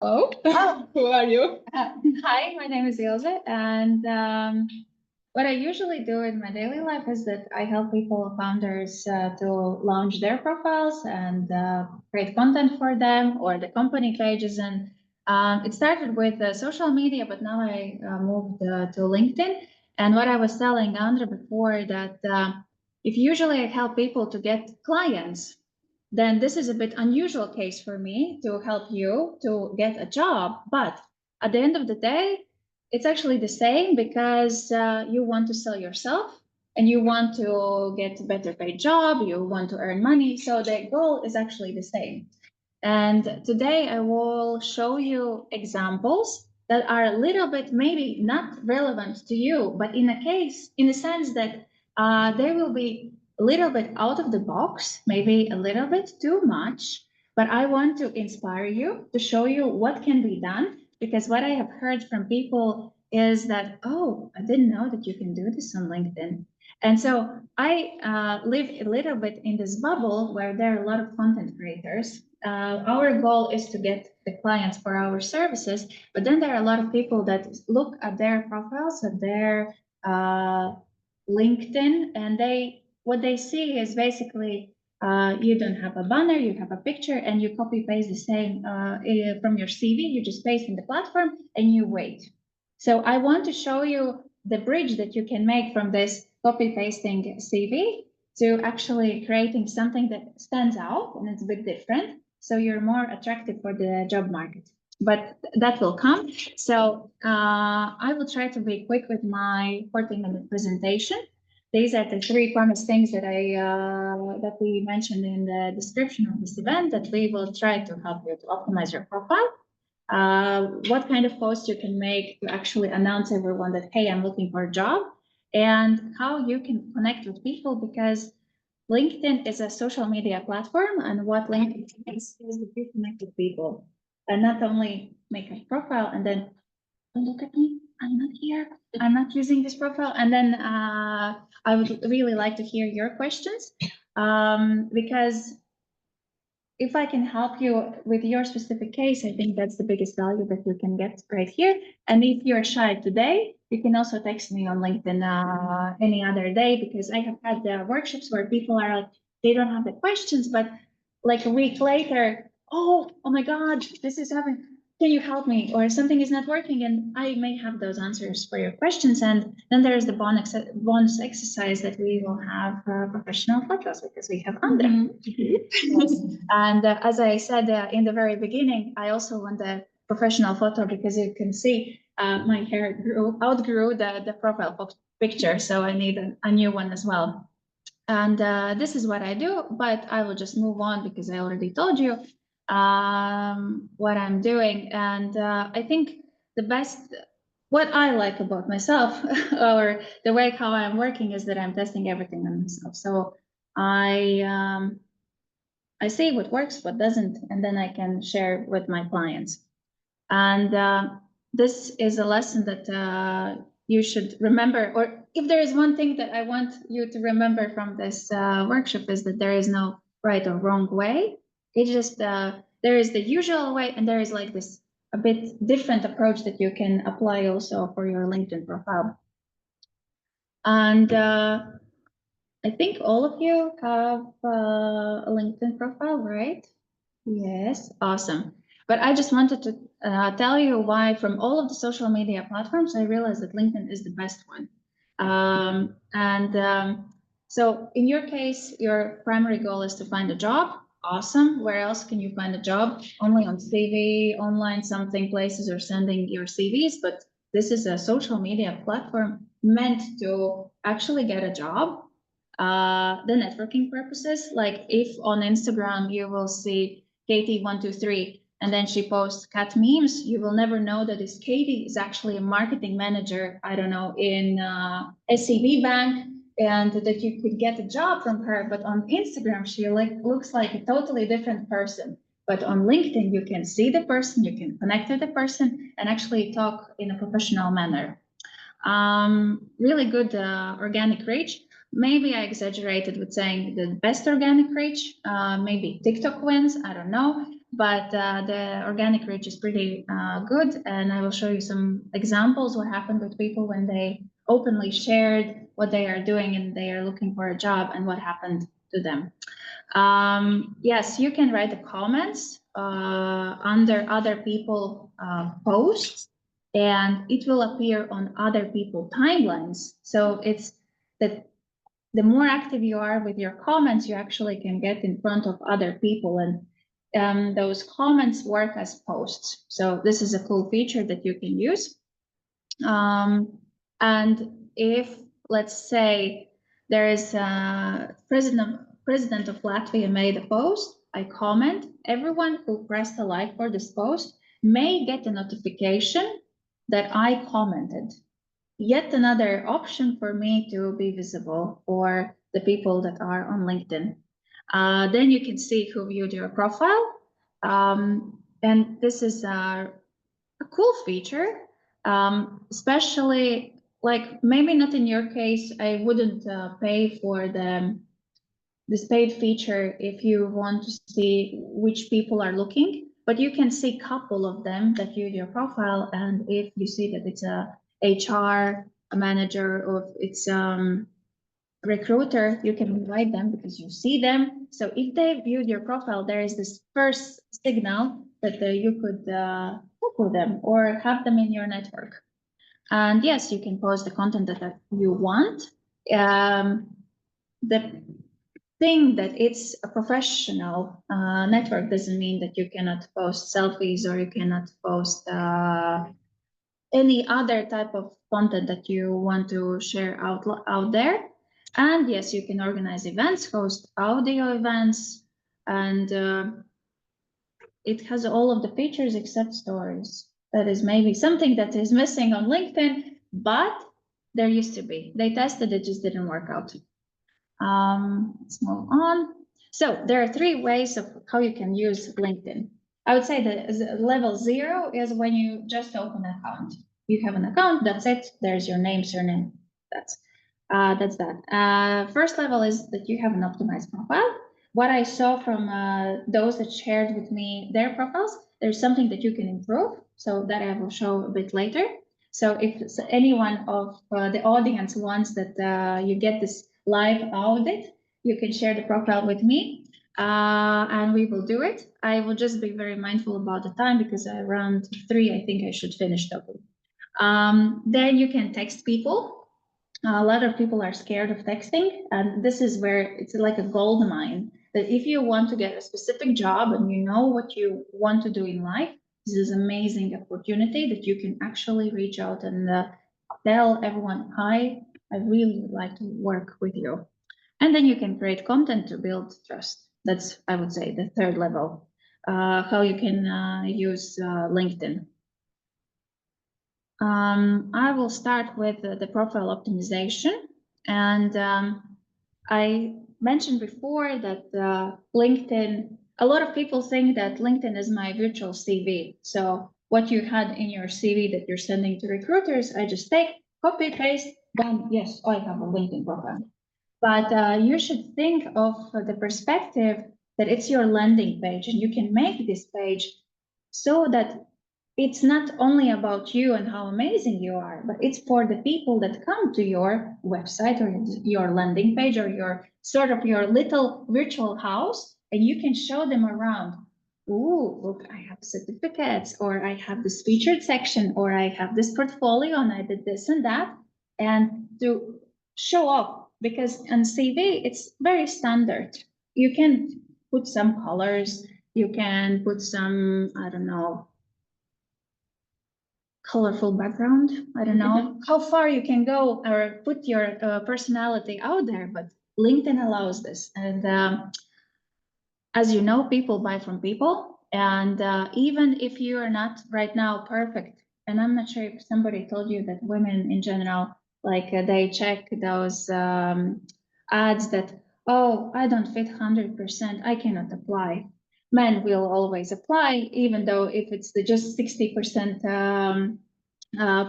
Hello. Oh, Who are you? hi, my name is Ilse, and what I usually do in my daily life is that I help people, founders, to launch their profiles and create content for them or the company pages. And it started with social media, but now I moved to LinkedIn. And what I was telling Andra before that if usually I help people to get clients, then this is a bit unusual case for me to help you to get a job. But at the end of the day, it's actually the same because you want to sell yourself and you want to get a better paid job, you want to earn money. So the goal is actually the same. And today I will show you examples that are a little bit maybe not relevant to you, but in a sense that they will be a little bit out of the box, maybe a little bit too much, but I want to inspire you to show you what can be done because what I have heard from people is that, oh, I didn't know that you can do this on LinkedIn. And so I live a little bit in this bubble where there are a lot of content creators. Our goal is to get the clients for our services, but then there are a lot of people that look at their profiles, at their LinkedIn, and what they see is basically you don't have a banner, you have a picture, and you copy paste the same from your CV. You just paste in the platform and you wait. So I want to show you the bridge that you can make from this copy pasting CV to actually creating something that stands out and it's a bit different. So you're more attractive for the job market. But that will come. So I will try to be quick with my 40-minute presentation. These are the three promised things that that we mentioned in the description of this event that we will try to help you to optimize your profile. What kind of post you can make to actually announce everyone that, hey, I'm looking for a job, and how you can connect with people because LinkedIn is a social media platform, and what LinkedIn is that you connect with people and not only make a profile and then don't look at me. I'm not here. I'm not using this profile. And then I would really like to hear your questions because if I can help you with your specific case, I think that's the biggest value that you can get right here. And if you're shy today, you can also text me on LinkedIn any other day because I have had workshops where people are like, they don't have the questions, but like a week later, oh my God, this is happening. Can you help me? Or something is not working, and I may have those answers for your questions. And then there's the bonus exercise that we will have professional photos because we have Andra. Mm-hmm. And as I said in the very beginning, I also want a professional photo because you can see my hair outgrew the profile picture, so I need a new one as well. And this is what I do, but I will just move on because I already told you what I'm doing. And I think the best, what I like about myself or the way how I'm working is that I'm testing everything on myself. So I see what works, what doesn't, and then I can share with my clients. And this is a lesson that you should remember, or if there is one thing that I want you to remember from this workshop is that there is no right or wrong way. It's just there is the usual way, and there is like this a bit different approach that you can apply also for your LinkedIn profile. And I think all of you have a LinkedIn profile, right? Yes, awesome. But I just wanted to tell you why from all of the social media platforms, I realized that LinkedIn is the best one. So in your case, your primary goal is to find a job. Awesome. Where else can you find a job? Only on CV, online, something places or sending your CVs. But this is a social media platform meant to actually get a job. The networking purposes, like if on Instagram you will see Katie123 and then she posts cat memes, you will never know that this Katie is actually a marketing manager, I don't know, in SCB Bank, and that you could get a job from her. But on Instagram, she looks like a totally different person. But on LinkedIn, you can see the person, you can connect with the person and actually talk in a professional manner. Really good organic reach. Maybe I exaggerated with saying the best organic reach. Maybe TikTok wins, I don't know. but the organic reach is pretty good. And I will show you some examples what happened with people when they openly shared what they are doing and they are looking for a job and what happened to them. Yes, you can write the comments under other people posts, and it will appear on other people timelines. So it's that the more active you are with your comments, you actually can get in front of other people, and those comments work as posts. So this is a cool feature that you can use. And if, let's say, there is a president of Latvia made a post, I comment, everyone who pressed a like for this post may get a notification that I commented. Yet another option for me to be visible for the people that are on LinkedIn. Then you can see who viewed your profile. And this is a cool feature, especially like maybe not in your case. I wouldn't pay for this paid feature if you want to see which people are looking, but you can see a couple of them that viewed your profile, and if you see that it's a HR, a manager, or it's recruiter, you can invite them because you see them. So if they viewed your profile, there is this first signal that you could talk with them or have them in your network. And yes, you can post the content that you want. The thing that it's a professional network doesn't mean that you cannot post selfies or you cannot post any other type of content that you want to share out there. And yes, you can organize events, host audio events, and it has all of the features except stories. That is maybe something that is missing on LinkedIn, but there used to be. They tested it, just didn't work out. Let's move on. So there are three ways of how you can use LinkedIn. I would say that level 0 is when you just open an account. You have an account, that's it. There's your name, surname. That's that. First level is that you have an optimized profile. What I saw from those that shared with me their profiles, there's something that you can improve. So that I will show a bit later. So if anyone of the audience wants that you get this live audit, you can share the profile with me and we will do it. I will just be very mindful about the time because around 3, I think I should finish talking. Then you can text people. A lot of people are scared of texting, and this is where it's like a gold mine. That if you want to get a specific job and you know what you want to do in life, this is an amazing opportunity that you can actually reach out and tell everyone, hi, I really would like to work with you. And then you can create content to build trust. That's, I would say, the third level, how you can use LinkedIn. I will start with the profile optimization. And I mentioned before that LinkedIn, a lot of people think that LinkedIn is my virtual CV. So what you had in your CV that you're sending to recruiters, I just take, copy, paste, done. Yes, I have a LinkedIn profile. But you should think of the perspective that it's your landing page, and you can make this page so that it's not only about you and how amazing you are, but it's for the people that come to your website or your landing page or your sort of your little virtual house, and you can show them around. Ooh, look, I have certificates, or I have this featured section, or I have this portfolio, and I did this and that, and to show off, because on CV, it's very standard. You can put some colors, you can put some, I don't know, colorful background. I don't know how far you can go or put your personality out there, but LinkedIn allows this. And as you know, people buy from people. And even if you are not right now perfect, and I'm not sure if somebody told you that women in general, like they check those ads that, oh, I don't fit 100%, I cannot apply. Men will always apply, even though if it's just 60%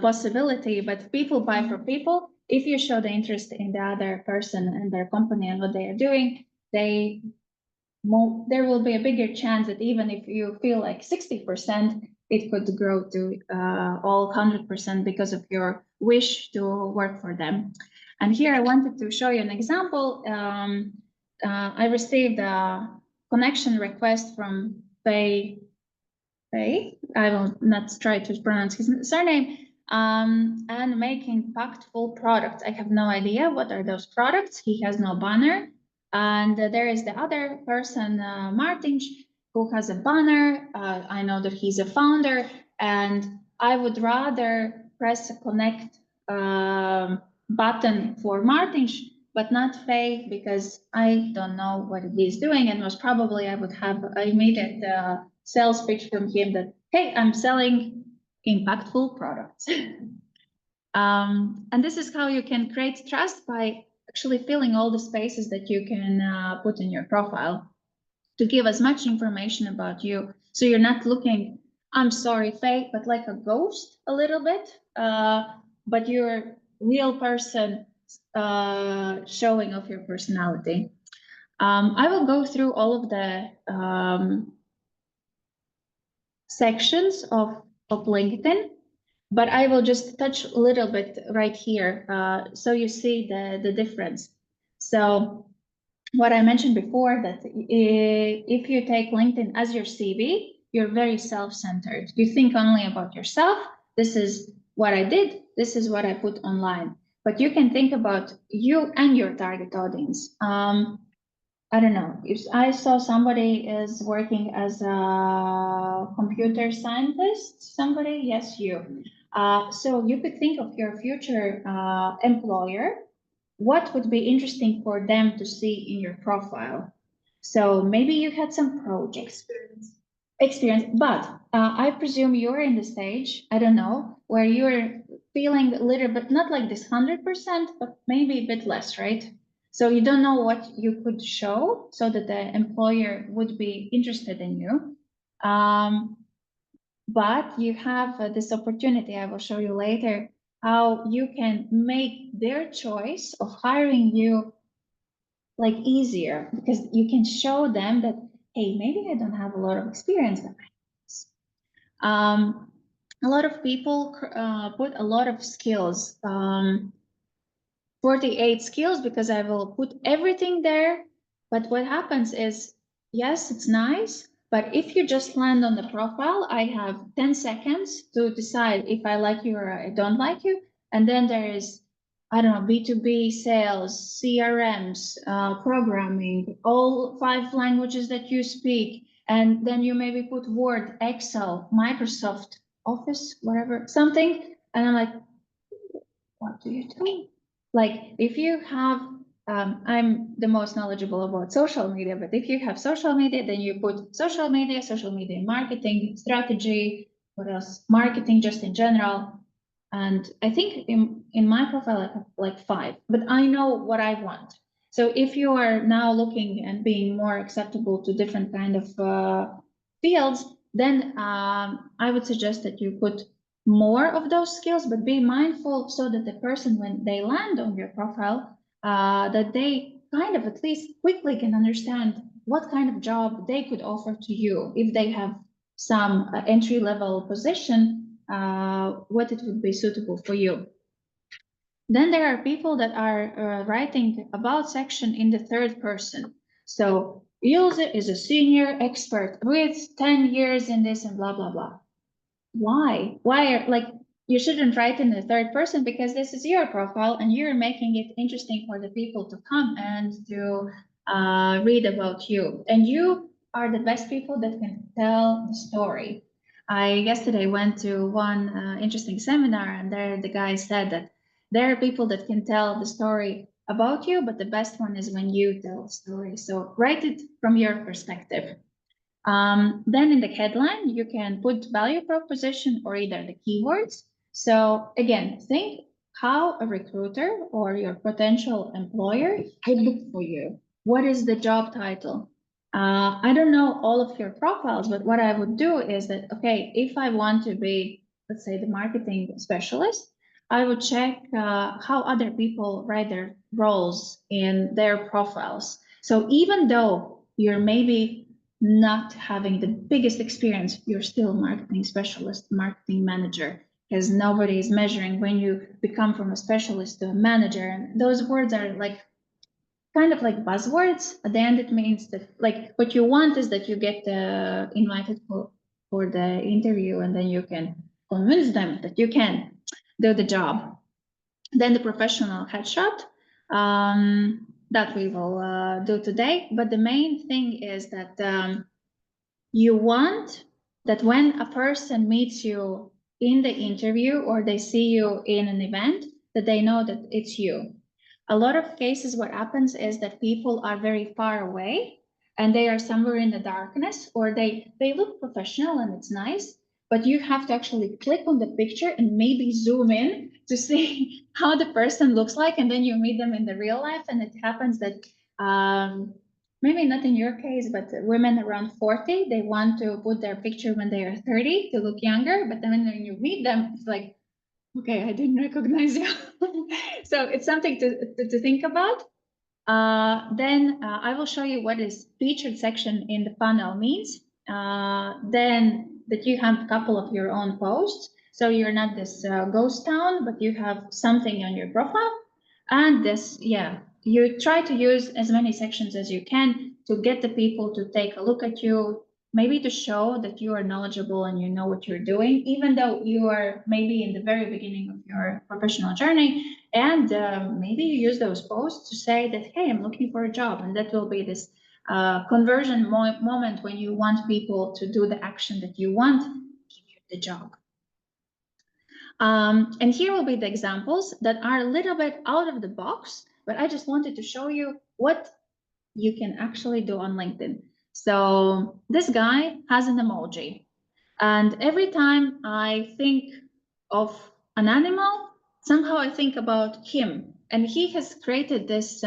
possibility, but people buy from people. If you show the interest in the other person and their company and what they are doing, they there will be a bigger chance that even if you feel like 60%, it could grow to all 100% because of your wish to work for them. And here I wanted to show you an example. I received a connection request from Faye. I will not try to pronounce his surname. And making impactful products. I have no idea what are those products. He has no banner. And there is the other person, Martin, who has a banner. I know that he's a founder, and I would rather press a connect button for Martin, but not Faye, because I don't know what he's doing, and most probably I would have an immediate sales pitch from him that, hey, I'm selling impactful products. And this is how you can create trust, by actually filling all the spaces that you can put in your profile to give as much information about you. So you're not looking, I'm sorry, fake, but like a ghost a little bit, but you're a real person showing off your personality. I will go through all of the sections of LinkedIn, but I will just touch a little bit right here so you see the difference. So what I mentioned before, that if you take LinkedIn as your CV, you're very self-centered. You think only about yourself. This is what I did. This is what I put online. But you can think about you and your target audience. I don't know, if I saw somebody is working as a computer scientist, somebody, yes, you. So you could think of your future employer, what would be interesting for them to see in your profile. So maybe you had some projects. Experience, but I presume you're in the stage, I don't know, where you're feeling a little bit, not like this 100%, but maybe a bit less, right? So you don't know what you could show so that the employer would be interested in you. But you have this opportunity, I will show you later, how you can make their choice of hiring you like easier, because you can show them that, hey, maybe I don't have a lot of experience, but a lot of people put a lot of skills, 48 skills, because I will put everything there. But what happens is, yes, it's nice, but if you just land on the profile, I have 10 seconds to decide if I like you or I don't like you. And then there is, I don't know, B2B sales, CRMs, programming, all 5 languages that you speak. And then you maybe put Word, Excel, Microsoft Office, whatever, something. And I'm like, what do you do? Like, if you have, I'm the most knowledgeable about social media, but if you have social media, then you put social media marketing, strategy, what else? Marketing just in general. And I think in my profile, I have like 5, but I know what I want. So if you are now looking and being more acceptable to different kind of fields, then I would suggest that you put more of those skills, but be mindful so that the person, when they land on your profile, that they kind of at least quickly can understand what kind of job they could offer to you if they have some entry-level position, what it would be suitable for you. Then there are people that are writing about section in the 3rd person. So user is a senior expert with 10 years in this and blah, blah, blah. Why? Like, you shouldn't write in the 3rd person, because this is your profile and you're making it interesting for the people to come and to read about you. And you are the best people that can tell the story. I yesterday went to one interesting seminar, and there the guy said that there are people that can tell the story about you, but the best one is when you tell the story. So write it from your perspective. Then in the headline, you can put value proposition or either the keywords. So again, think how a recruiter or your potential employer would look for you. What is the job title? I don't know all of your profiles, but what I would do is that, okay, if I want to be, let's say, the marketing specialist, I would check how other people write their roles in their profiles. So even though you're maybe not having the biggest experience, you're still marketing specialist, marketing manager, because nobody is measuring when you become from a specialist to a manager. And those words are like kind of like buzzwords. At the end, it means that like what you want is that you get invited for the interview, and then you can convince them that you can do the job. Then the professional headshot that we will do today. But the main thing is that you want that when a person meets you in the interview or they see you in an event, that they know that it's you. A lot of cases, what happens is that people are very far away and they are somewhere in the darkness, or they look professional and it's nice, but you have to actually click on the picture and maybe zoom in to see how the person looks like, and then you meet them in the real life. And it happens that maybe not in your case, but women around 40, they want to put their picture when they are 30 to look younger, but then when you meet them, it's like, okay, I didn't recognize you. So it's something to think about. Then I will show you what is featured section in the funnel means. Then that you have a couple of your own posts. So you're not this ghost town, but you have something on your profile. And this, yeah, you try to use as many sections as you can to get the people to take a look at you, maybe to show that you are knowledgeable and you know what you're doing, even though you are maybe in the very beginning of your professional journey. And maybe you use those posts to say that, hey, I'm looking for a job. And that will be this conversion moment when you want people to do the action that you want, give you the job. And here will be the examples that are a little bit out of the box, but I just wanted to show you what you can actually do on LinkedIn. So this guy has an emoji. And every time I think of an animal, somehow I think about him. And he has created this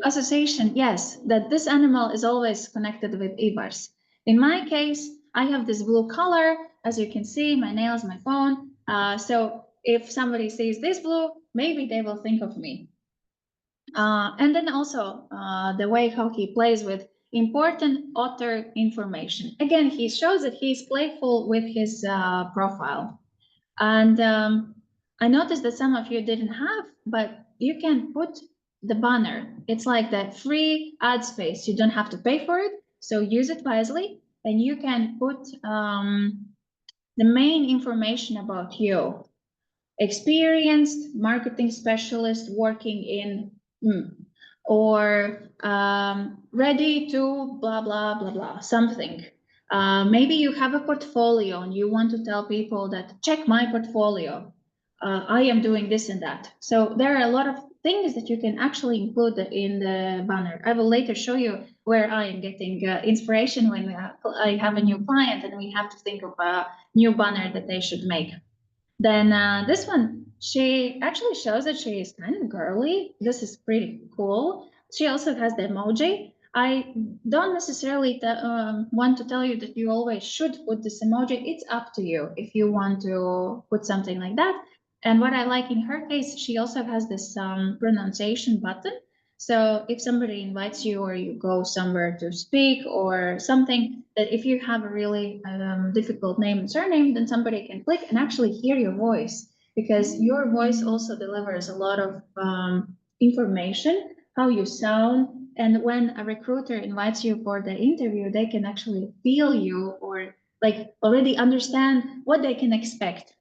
association, yes, that this animal is always connected with Ivars. In my case, I have this blue color, as you can see, my nails, my phone. So if somebody sees this blue, maybe they will think of me. And then also the way how he plays with important author information. Again, he shows that he's playful with his profile. And I noticed that some of you didn't have, but you can put the banner. It's like that free ad space. You don't have to pay for it. So use it wisely. And you can put the main information about you. Experienced marketing specialist working in, or ready to blah, blah, blah, blah, something. Maybe you have a portfolio and you want to tell people that check my portfolio. I am doing this and that. So there are a lot of things that you can actually include in the banner. I will later show you where I am getting inspiration when I have a new client and we have to think of a new banner that they should make. Then this one, she actually shows that she is kind of girly. This is pretty cool. She also has the emoji. I don't necessarily want to tell you that you always should put this emoji. It's up to you if you want to put something like that. And what I like in her case, she also has this pronunciation button. So if somebody invites you or you go somewhere to speak or something, that if you have a really difficult name and surname, then somebody can click and actually hear your voice, because your voice also delivers a lot of information, how you sound. And when a recruiter invites you for the interview, they can actually feel you or like already understand what they can expect.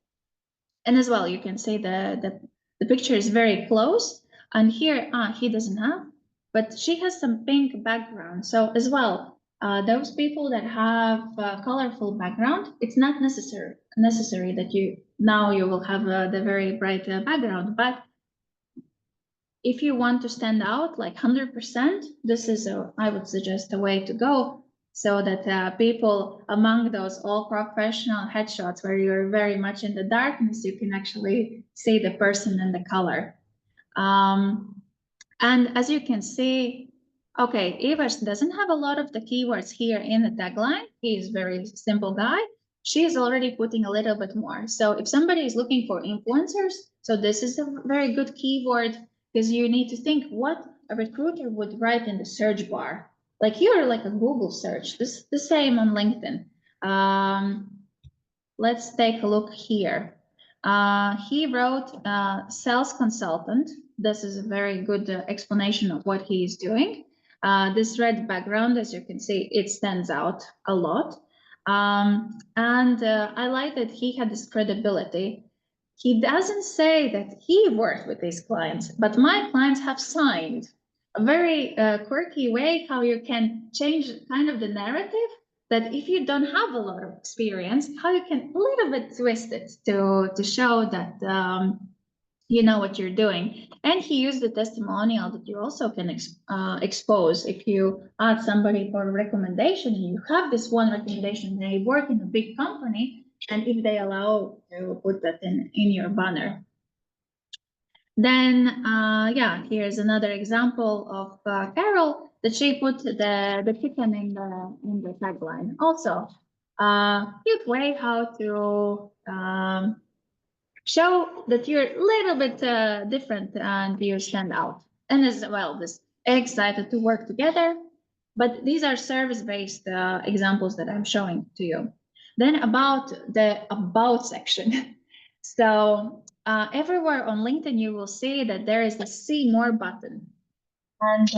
And as well, you can say the picture is very close. And here, he doesn't have, but she has some pink background. So as well, those people that have a colorful background, it's not necessary that you will have the very bright background. But if you want to stand out like 100%, this is I would suggest a way to go, so that people among those all professional headshots where you're very much in the darkness, you can actually see the person and the color. And as you can see, okay, Ivars doesn't have a lot of the keywords here in the tagline. He is a very simple guy. She is already putting a little bit more. So if somebody is looking for influencers, so this is a very good keyword, because you need to think what a recruiter would write in the search bar, like you're like a Google search, this the same on LinkedIn. Let's take a look here. He wrote sales consultant. This is a very good explanation of what he is doing. This red background, as you can see, it stands out a lot. And I like that he had this credibility. He doesn't say that he worked with these clients, but my clients have signed. A very quirky way how you can change kind of the narrative, that if you don't have a lot of experience, how you can a little bit twist it to show that you know what you're doing. And he used the testimonial that you also can expose. If you ask somebody for a recommendation and you have this one recommendation, they work in a big company, and if they allow to put that in your banner. Then, yeah, here's another example of Carol, that she put the chicken in the tagline. Also, cute way how to show that you're a little bit different and you stand out. And as well, this excited to work together. But these are service-based examples that I'm showing to you. Then about the about section. So everywhere on LinkedIn, you will see that there is the see more button. And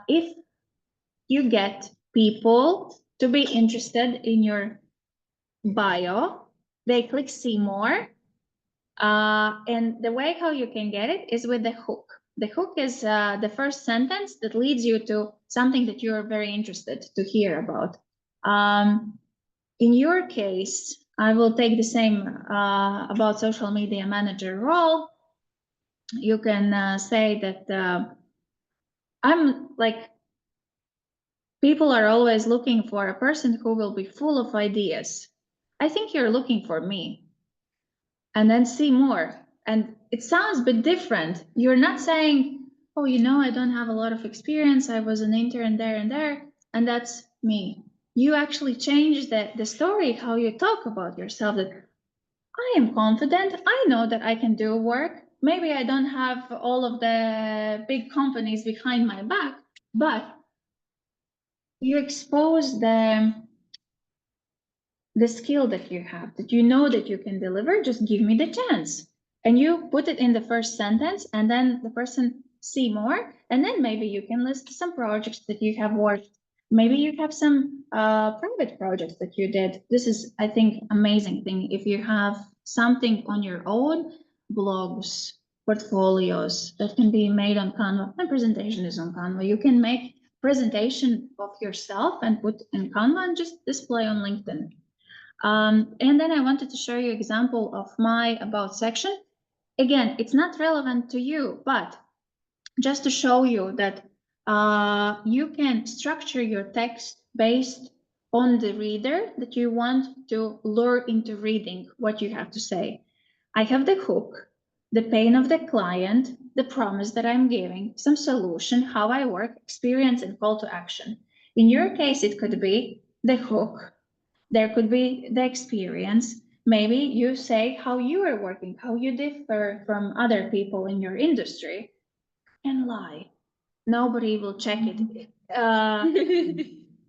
if you get people to be interested in your bio, they click see more. And the way how you can get it is with the hook. The hook is the first sentence that leads you to something that you're very interested to hear about. In your case, I will take the same about social media manager role. You can say that I'm like, people are always looking for a person who will be full of ideas. I think you're looking for me. And then see more. And it sounds a bit different. You're not saying, oh, you know, I don't have a lot of experience. I was an intern there and there, and that's me. You actually change the story, how you talk about yourself, that I am confident. I know that I can do work. Maybe I don't have all of the big companies behind my back, but you expose the skill that you have, that you know that you can deliver, just give me the chance. And you put it in the first sentence, and then the person see more, and then maybe you can list some projects that you have worked. Maybe you have some private projects that you did. This is, I think, amazing thing. If you have something on your own, blogs, portfolios that can be made on Canva, and presentation is on Canva. You can make presentation of yourself and put in Canva and just display on LinkedIn. And then I wanted to show you an example of my about section. Again, it's not relevant to you, but just to show you that you can structure your text based on the reader that you want to lure into reading what you have to say. I have the hook, the pain of the client, the promise that I'm giving, some solution, how I work, experience, and call to action. In your case, it could be the hook. There could be the experience. Maybe you say how you are working, how you differ from other people in your industry, and lie. Nobody will check it.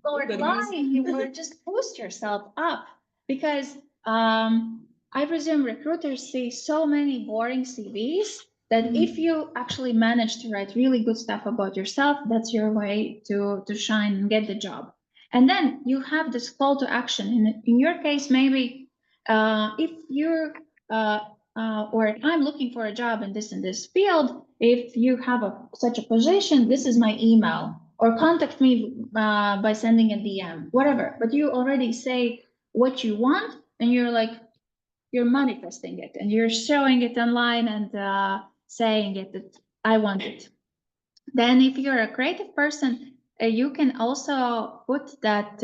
Or lie, you will just boost yourself up, because I presume recruiters see so many boring CVs that if you actually manage to write really good stuff about yourself, that's your way to shine and get the job. And then you have this call to action. In your case, maybe if you're or I'm looking for a job in this field, if you have such a position, this is my email, or contact me by sending a DM, whatever. But you already say what you want, and you're like, you're manifesting it, and you're showing it online and saying it that I want it. Then if you're a creative person, you can also put that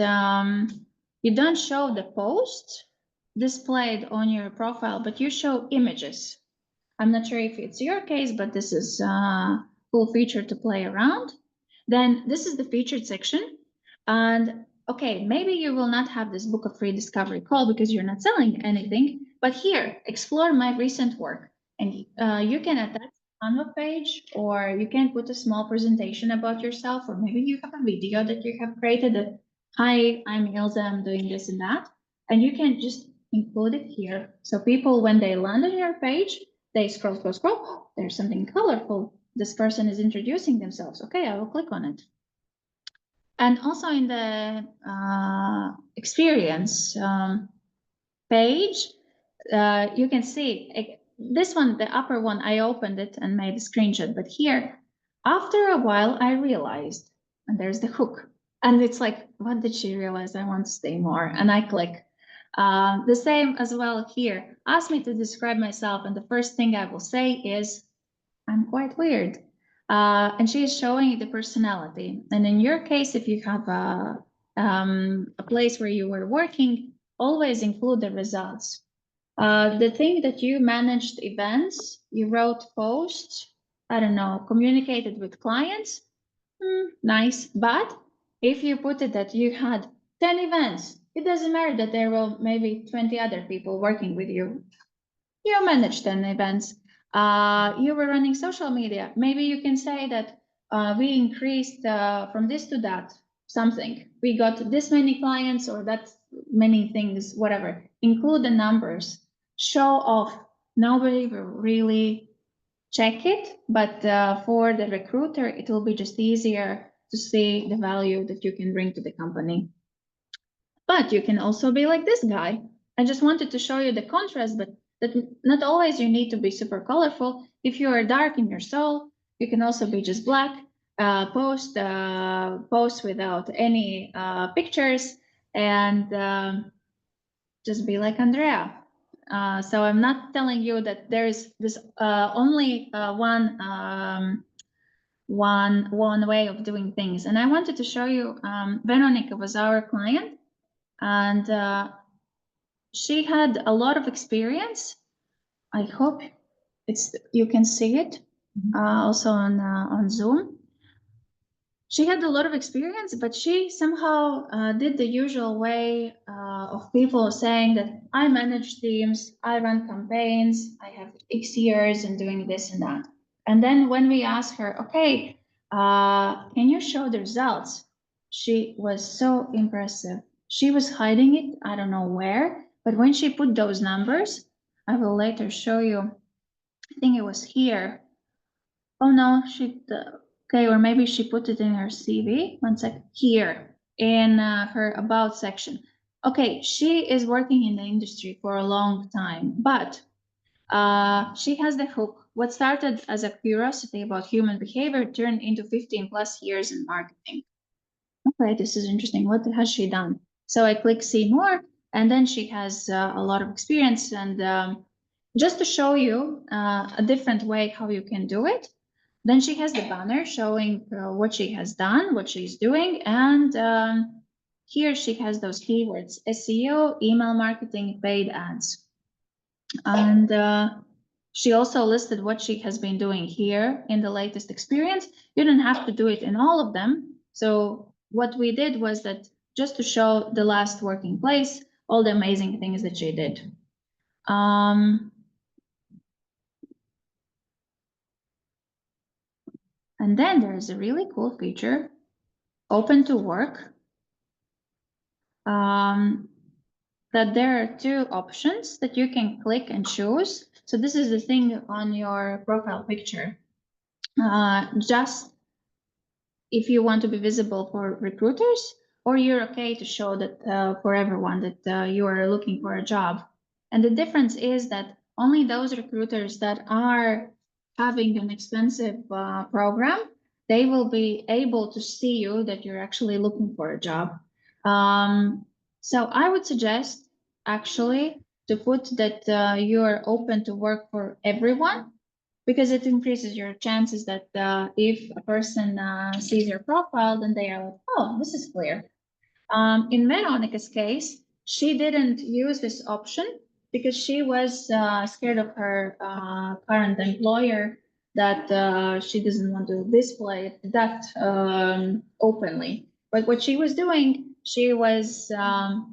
you don't show the post displayed on your profile, but you show images. I'm not sure if it's your case, but this is a cool feature to play around. Then this is the featured section. And okay, maybe you will not have this book of free discovery call because you're not selling anything, but here, explore my recent work. And you can attach Canva page, or you can put a small presentation about yourself, or maybe you have a video that you have created that, hi, I'm Ilza, I'm doing this and that. And you can just include it here. So people, when they land on your page, they scroll, scroll, scroll. Oh, there's something colorful. This person is introducing themselves. Okay, I will click on it. And also in the experience page, you can see this one, the upper one, I opened it and made a screenshot. But here, after a while, I realized, and there's the hook. And it's like, what did she realize? I want to stay more. And I click. The same as well here. Ask me to describe myself. And the first thing I will say is, I'm quite weird. And she is showing the personality. And in your case, if you have a place where you were working, always include the results. The thing that you managed events, you wrote posts, I don't know, communicated with clients, nice. But if you put it that you had 10 events, it doesn't matter that there were maybe 20 other people working with you. You managed 10 events. You were running social media. Maybe you can say that we increased from this to that something. We got this many clients or that many things, whatever. Include the numbers. Show off. Nobody will really check it, but for the recruiter, it will be just easier to see the value that you can bring to the company. But you can also be like this guy. I just wanted to show you the contrast, but that not always you need to be super colorful. If you are dark in your soul, you can also be just black, post without any pictures, and just be like Andrea. So I'm not telling you that there is this only one way of doing things. And I wanted to show you, Veronica was our client, and she had a lot of experience. I hope you can see it also on Zoom. She had a lot of experience, but she somehow did the usual way of people saying that I manage teams, I run campaigns, I have X years and doing this and that. And then when we asked her, okay, can you show the results? She was so impressive. She was hiding it, I don't know where, but when she put those numbers, I will later show you, I think it was here. Oh no, okay, or maybe she put it in her CV. One sec, here in her about section. Okay, she is working in the industry for a long time, but she has the hook. What started as a curiosity about human behavior turned into 15 plus years in marketing. Okay, this is interesting. What has she done? So I click see more, and then she has a lot of experience. And just to show you a different way how you can do it, then she has the banner showing what she has done, what she's doing, and here she has those keywords: SEO, email marketing, paid ads. And she also listed what she has been doing here in the latest experience. You don't have to do it in all of them. So what we did was that just to show the last working place, all the amazing things that she did. And then there is a really cool feature, open to work, that there are two options that you can click and choose. So this is the thing on your profile picture. Just if you want to be visible for recruiters, or you're okay to show that for everyone that you are looking for a job. And the difference is that only those recruiters that are having an expensive program, they will be able to see you that you're actually looking for a job. So I would suggest actually to put that you are open to work for everyone, because it increases your chances that if a person sees your profile, then they are like, oh, this is clear. In Veronica's case, she didn't use this option because she was scared of her current employer, that she doesn't want to display it that openly. But what she was doing, she was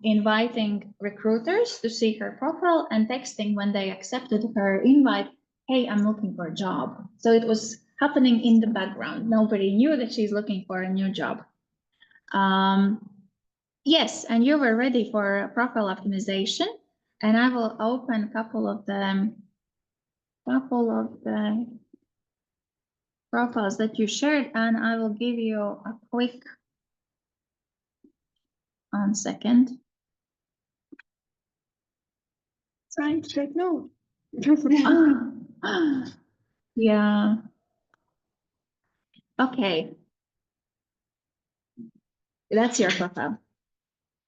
inviting recruiters to see her profile and texting when they accepted her invite. hey, I'm looking for a job. So it was happening in the background. Nobody knew that she's looking for a new job. Yes, and you were ready for profile optimization, and I will open a couple of the profiles that you shared, and I will give you a quick 1 second. Trying to take note. Yeah. Okay. That's your profile.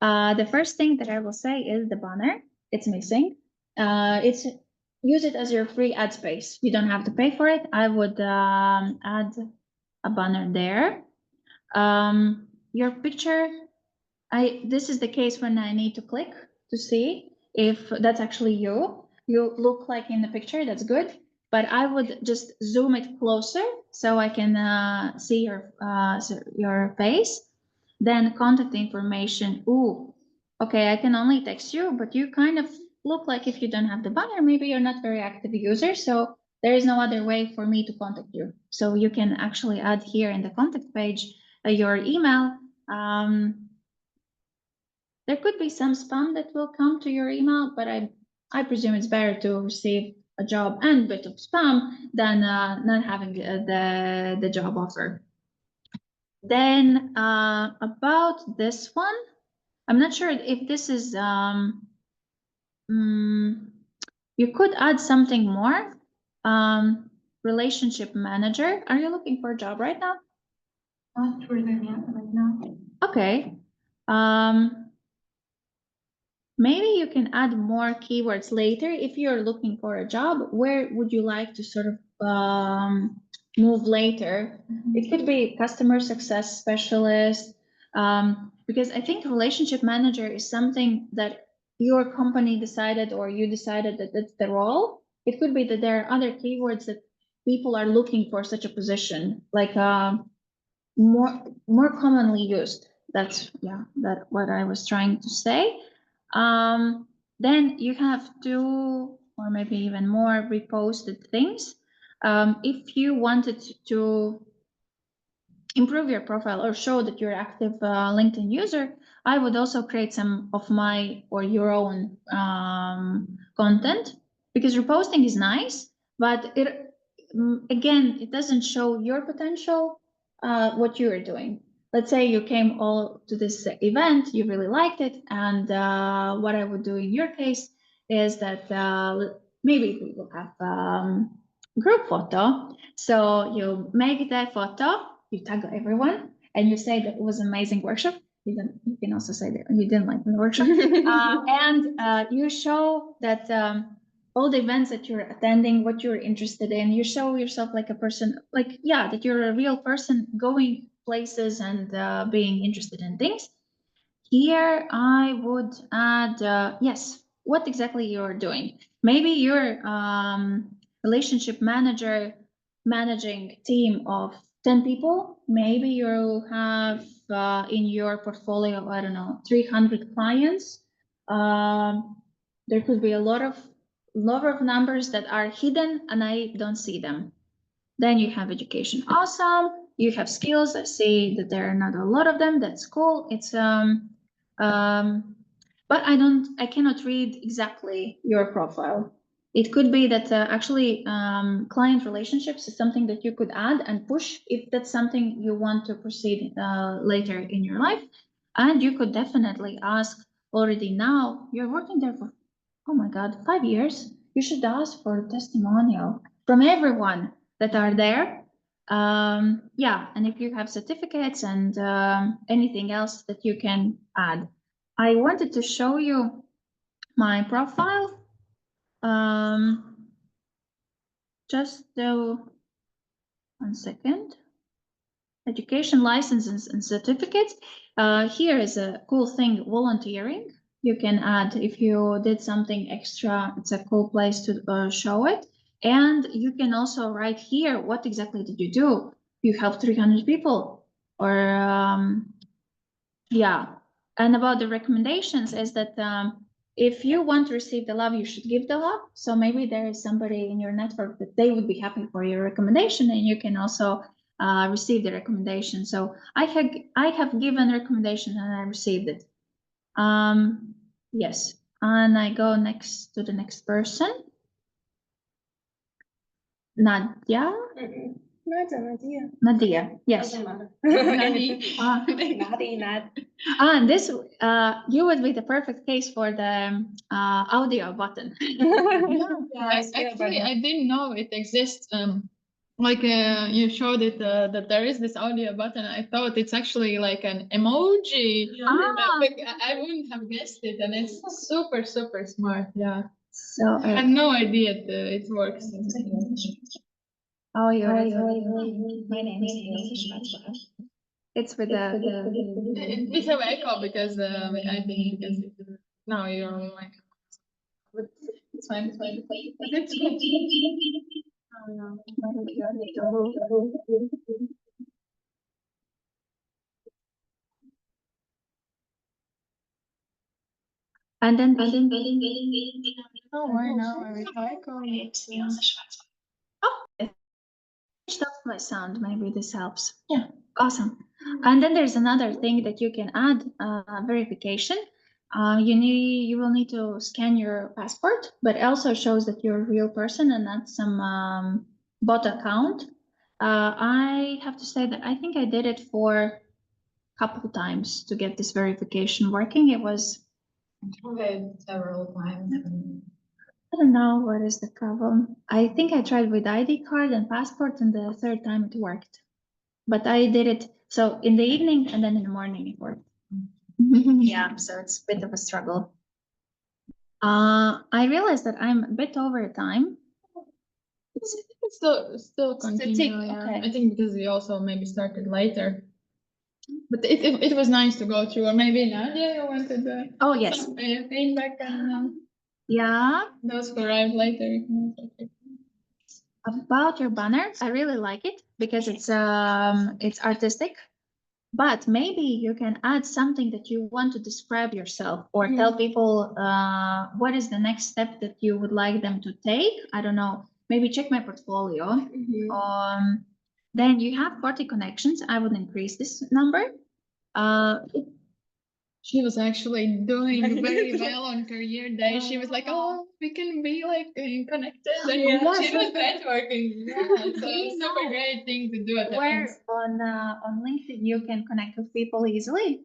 The first thing that I will say is the banner. It's missing. It's use it as your free ad space. You don't have to pay for it. I would add a banner there. Your picture. This is the case when I need to click to see if that's actually you. You look like in the picture. That's good. But I would just zoom it closer so I can see your face. Then contact information. Ooh, okay, I can only text you, but you kind of look like if you don't have the banner, maybe you're not very active user. So there is no other way for me to contact you. So you can actually add here in the contact page your email. There could be some spam that will come to your email, but I presume it's better to receive a job and a bit of spam than not having the job offer. Then about this one, I'm not sure if this is you could add something more. Relationship manager. Are you looking for a job right now? Not really yet right now. Okay. Maybe you can add more keywords later if you're looking for a job. Where would you like to sort of move later? It could be customer success specialist, because I think relationship manager is something that your company decided or you decided that that's the role. It could be that there are other keywords that people are looking for such a position, like more commonly used. That's that what I was trying to say. Then you have two or maybe even more reposted things. If you wanted to improve your profile or show that you're active LinkedIn user, I would also create some of my or your own content, because reposting is nice, but again, it doesn't show your potential, what you are doing. Let's say you came all to this event, you really liked it, and what I would do in your case is that maybe we will have group photo. So you make that photo, you tag everyone, and you say that it was an amazing workshop. You can also say that you didn't like the workshop. And you show that all the events that you're attending, what you're interested in, you show yourself like a person, like, yeah, that you're a real person going places and being interested in things. Here I would add, yes, what exactly you're doing. Maybe you're relationship manager managing a team of 10 people. Maybe you have in your portfolio, I don't know, 300 clients. There could be a lot of numbers that are hidden and I don't see them. Then you have education. Awesome. You have skills. I see that there are not a lot of them. That's cool. It's but I cannot read exactly your profile. It could be that actually client relationships is something that you could add and push if that's something you want to proceed later in your life. And you could definitely ask already now, you're working there for, oh my God, 5 years. You should ask for a testimonial from everyone that are there. Yeah, and if you have certificates and anything else that you can add. I wanted to show you my profile. Just 1 second. Education licenses and certificates. Here is a cool thing, volunteering. You can add if you did something extra, it's a cool place to show it. And you can also write here, what exactly did you do? You helped 300 people or yeah. And about the recommendations is that if you want to receive the love, you should give the love. So maybe there is somebody in your network that they would be happy for your recommendation, and you can also receive the recommendation. So I have given recommendation and I received it. Yes, and I go next to the next person. Nadia. Nadia, yes. And this, you would be the perfect case for the audio button. Actually, I didn't know it exists. Like you showed it that there is this audio button. I thought it's actually like an emoji. Like, I wouldn't have guessed it, and it's super smart. Yeah. So I had no idea it works. my name is it's with the We have echo because I think because now you're on mic. But it's fine. It's fine. It's good. and then Oh, why now? Every time. stop my sound. Maybe this helps. Yeah. Awesome. And then there's another thing that you can add verification. You will need to scan your passport, but it also shows that you're a real person and not some bot account. I have to say that I think I did it for a couple times to get this verification working. It was Tried several times. I don't know what is the problem. I think I tried with ID card and passport, and the third time it worked. But I did it so in the evening and then in the morning it worked. Yeah, so it's a bit of a struggle. I realized that I'm a bit over time. It's still continue. Yeah. Okay. I think because we also maybe started later. But it was nice to go through, or maybe Nadia, you wanted to Oh yes. some feedback on Yeah. those who arrived later. About your banner, I really like it because it's artistic. But maybe you can add something that you want to describe yourself or tell people what is the next step that you would like them to take. I don't know. Maybe check my portfolio. Then you have 40 connections. I would increase this number. She was actually doing very well on career day. She was like, "Oh, we can be like connected." And she was networking. Yeah, so super great thing to do at the end. Where on LinkedIn you can connect with people easily.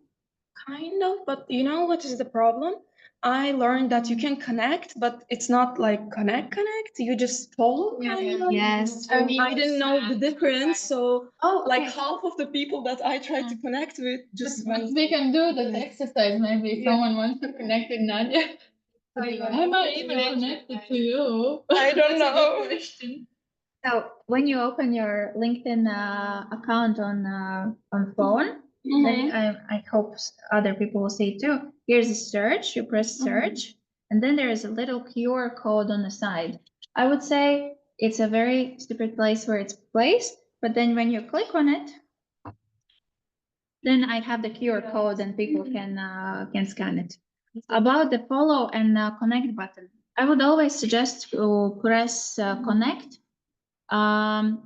Kind of, but you know what is the problem? I learned that you can connect, but it's not like connect. You just follow. Kind of. Yes. And I didn't know the difference, so Oh, like okay. half of the people that I tried to connect with just went. We can do that exercise. Maybe if someone wants to connect with Nadia. Am I even connected to you? I don't That's a know. good question. So when you open your LinkedIn account on phone, then I hope other people will see it too. Here's a search. You press search, and then there is a little QR code on the side. I would say it's a very stupid place where it's placed, but then when you click on it, then I have the QR code and people can scan it. About the follow and connect button, I would always suggest to press connect.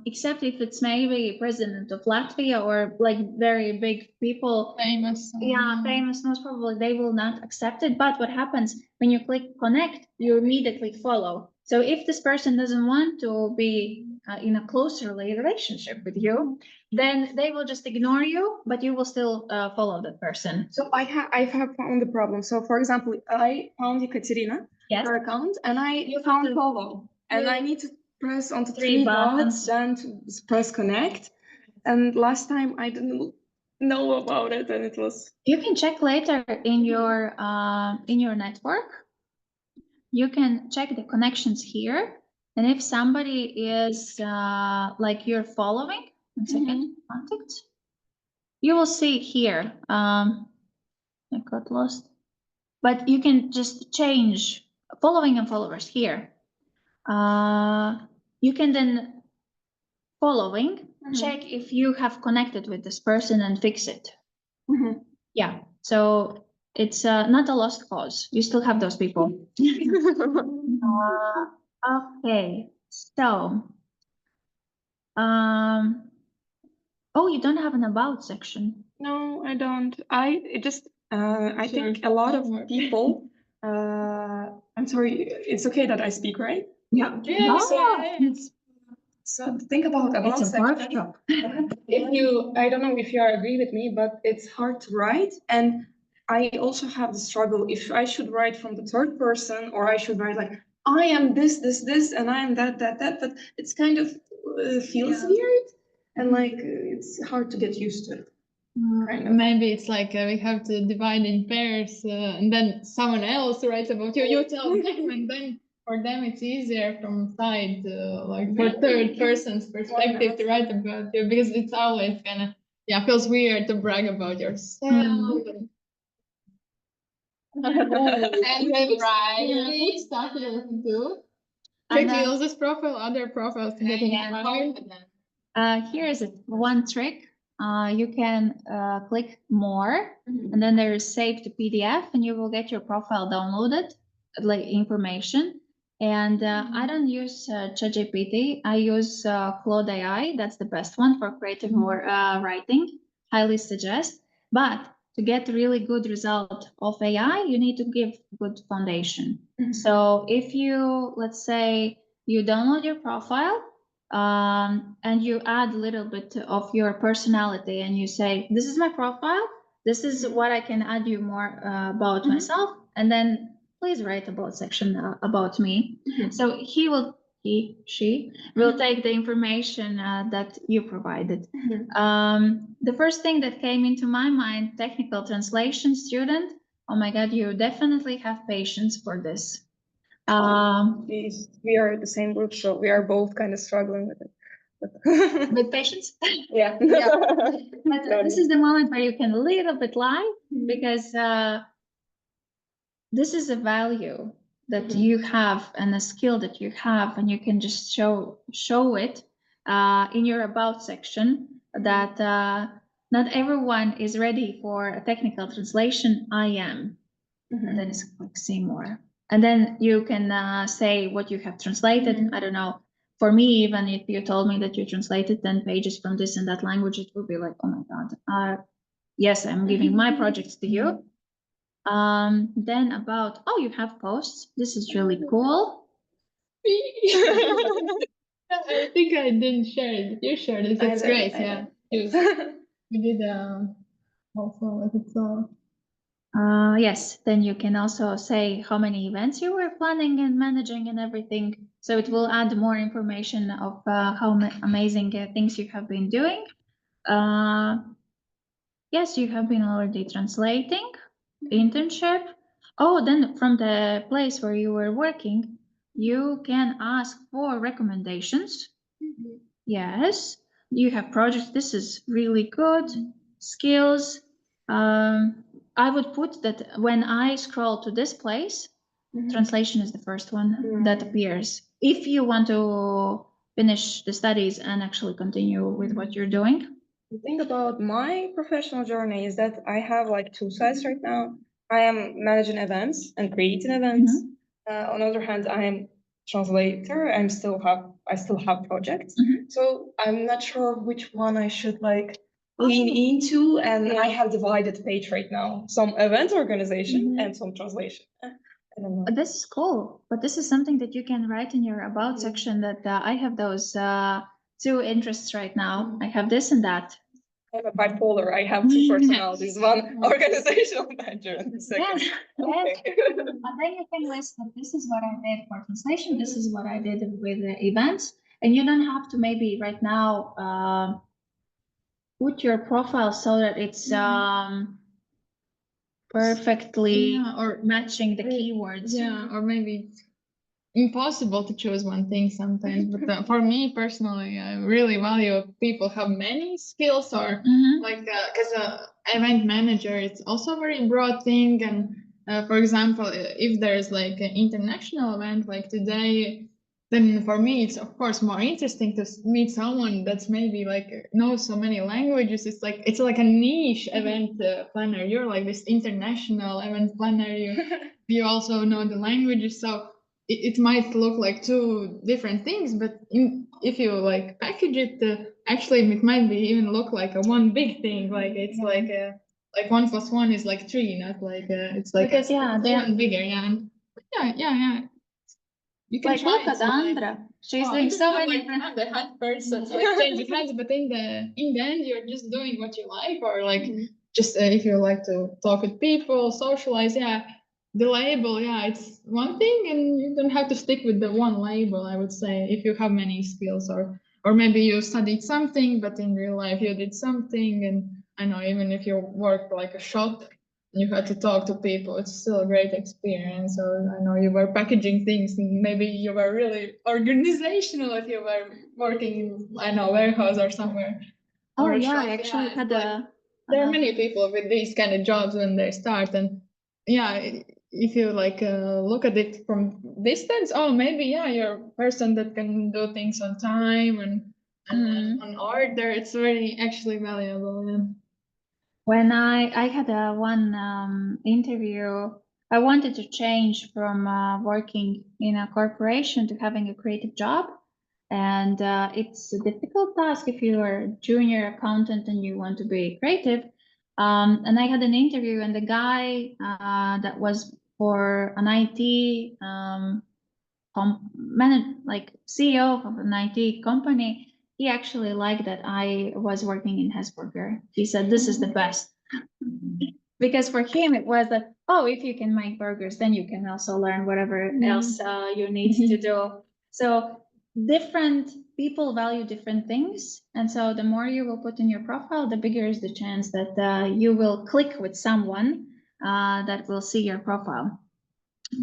Except if it's maybe president of Latvia or like very big people. Famous. Yeah, famous, most probably they will not accept it. But what happens when you click connect, you immediately follow. So if this person doesn't want to be in a closer relationship with you, then they will just ignore you, but you will still follow that person. So I have found the problem. So for example, I found Ekaterina, Yes. her account, and I found follow, and I need to press on the Three three dots and to press connect. And last time I didn't know about it, and it was. You can check later in your network. You can check the connections here. And if somebody is like you're following, 1 second, contacts, you will see here. I got lost. But you can just change following and followers here. You can then following, check if you have connected with this person and fix it. Yeah, so It's not a lost cause. You still have those people. Okay, so oh, you don't have an about section. No, I don't. I think a lot of people. I'm sorry. It's okay that I speak, right? Yeah. So think about It's a section. workshop. I don't know if you agree with me, but it's hard to write, and I also have the struggle if I should write from the third person or I should write like I am this, this, this, and I am that, that, that. But it's kind of feels weird, and like it's hard to get used to it. Kind of. Maybe it's like we have to divide in pairs, and then someone else writes about you. You tell them, and then for them it's easier from side, like for third person's perspective to write about you, because it's always kind of feels weird to brag about yourself. And then good stuff you can do. Trick use this profile, other profiles to get inspired. Here is one trick. You can click more, and then there is save to PDF, and you will get your profile downloaded, like information. And I don't use ChatGPT. I use Claude AI. That's the best one for creative writing. Highly suggest. But to get really good result of AI, you need to give good foundation. So if you, let's say, you download your profile, and you add a little bit of your personality, and you say, this is my profile, this is what I can add you more about myself, and then please write about section about me. So she will take the information that you provided. The first thing that came into my mind, technical translation student. Oh my God, you definitely have patience for this. We are the same group, so we are both kind of struggling with it. With patience. Yeah. But this is the moment where you can a little bit lie, because this is a value that you have and a skill that you have, and you can just show it in your about section, that not everyone is ready for a technical translation. I am. And then it's click see more. And then you can say what you have translated. I don't know. For me, even if you told me that you translated 10 pages from this and that language, it would be like, oh my God. Yes, I'm giving my projects to you. Then about, oh, you have posts. This is really cool. I think I didn't share it. You shared it. It's great. Yeah. We did also like it's Yes, then you can also say how many events you were planning and managing and everything. So it will add more information of how amazing things you have been doing. Yes, you have been already translating, internship. Oh, then from the place where you were working, you can ask for recommendations. Yes, you have projects. This is really good. Skills. I would put that when I scroll to this place, translation is the first one that appears. If you want to finish the studies and actually continue with what you're doing. The thing about my professional journey is that I have like two sides right now. I am managing events and creating events. On the other hand, I am translator. I still have projects. So I'm not sure which one I should like lean into, and I have divided page right now. Some event organization and some translation. I don't know. This is cool, but this is something that you can write in your about section, that I have those two interests right now. I have this and that. I'm a bipolar. I have two personalities, one organizational manager and the second. Yes. And then you can list that this is what I did for translation, this is what I did with events, and you don't have to maybe right now put your profile so that it's perfectly or matching the keywords. Yeah, or maybe it's impossible to choose one thing sometimes. But for me personally, I really value people have many skills, or like because event manager, it's also a very broad thing. And for example, if there's like an international event, like today, then for me it's of course more interesting to meet someone that's maybe like knows so many languages. It's like a niche event planner. You're like this international event planner. You also know the languages, so it might look like two different things, but if you like package it, actually it might be even look like a one big thing. Like it's like 1 + 1 is like 3, not like it's like Because yeah, they even bigger. Yeah, and yeah. You can like try look it at sometime. Andra. She's Oh, doing so I'm many. I'm the head person, so like changing hands, but in the end, you're just doing what you like, or like just if you like to talk with people, socialize. Yeah, the label, yeah, it's one thing, and you don't have to stick with the one label. I would say if you have many skills, or maybe you studied something, but in real life you did something, and I know even if you worked like a shop you had to talk to people, it's still a great experience. Or I know you were packaging things, and maybe you were really organizational if you were working in, I know, warehouse or somewhere. Oh Or a yeah, I shop. actually Yeah, had like, a. there are many people with these kind of jobs when they start, and yeah, if you like look at it from distance, oh, maybe yeah, you're a person that can do things on time and on order. It's very actually valuable. Yeah. When I had a one interview, I wanted to change from working in a corporation to having a creative job. And it's a difficult task if you are a junior accountant and you want to be creative. And I had an interview, and the guy that was for an IT like CEO of an IT company, he actually liked that I was working in Hesburger. He said, "This is the best." Because for him, it was that, oh, if you can make burgers, then you can also learn whatever else you need to do. So different people value different things. And so the more you will put in your profile, the bigger is the chance that you will click with someone that will see your profile.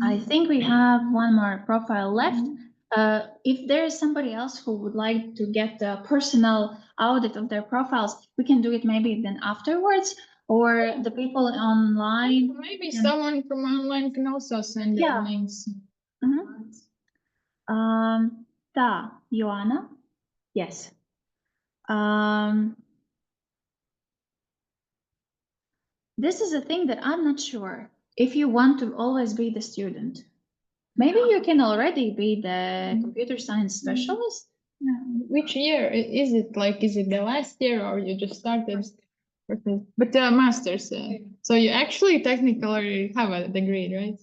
I think we have one more profile left. If there is somebody else who would like to get a personal audit of their profiles, we can do it maybe then afterwards, or the people online. Maybe someone from online can also send their Yeah. links. Joanna? Yes. This is a thing that I'm not sure if you want to always be the student. Maybe you can already be the computer science specialist. Which year is it? Like, is it the last year or you just started? But the master's, so you actually technically have a degree, right?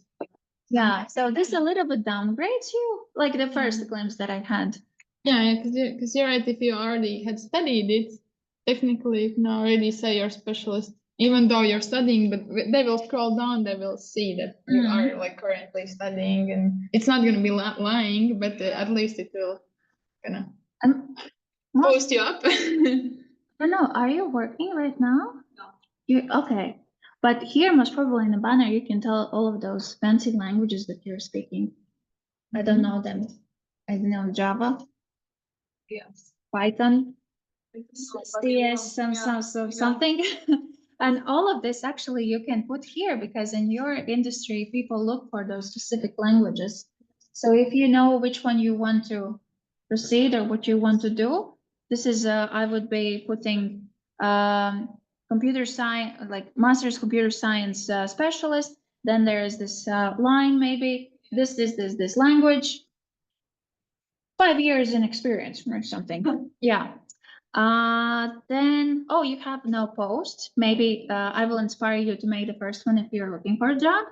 Yeah, so this a little bit downgrades you, like the first glimpse that I had. Yeah, because you're right. If you already had studied it, technically you can already say you're specialist, even though you're studying. But they will scroll down, they will see that you are like currently studying, and it's not going to be lying, but at least it will kind of boost you up. No, are you working right now? No. You okay? But here, most probably in the banner, you can tell all of those fancy languages that you're speaking. I don't know them. I know Java. Yes. Python. CS, something. And all of this actually you can put here, because in your industry, people look for those specific languages. So if you know which one you want to proceed or what you want to do, this is, I would be putting computer science, like master's computer science specialist. Then there is this line, maybe this language, 5 years in experience or something. Yeah. Then, oh, you have no post. Maybe I will inspire you to make the first one if you're looking for a job.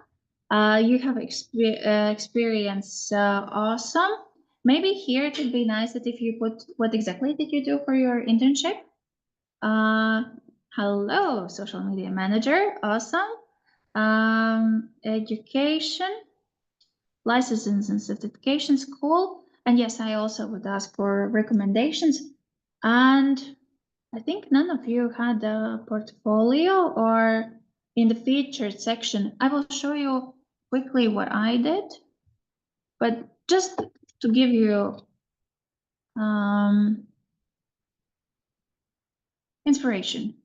You have experience, awesome. Maybe here it would be nice that if you put what exactly did you do for your internship. Hello, social media manager, awesome. Education, licenses and certifications, cool. And yes, I also would ask for recommendations. And I think none of you had a portfolio or in the featured section. I will show you quickly what I did, but just to give you inspiration.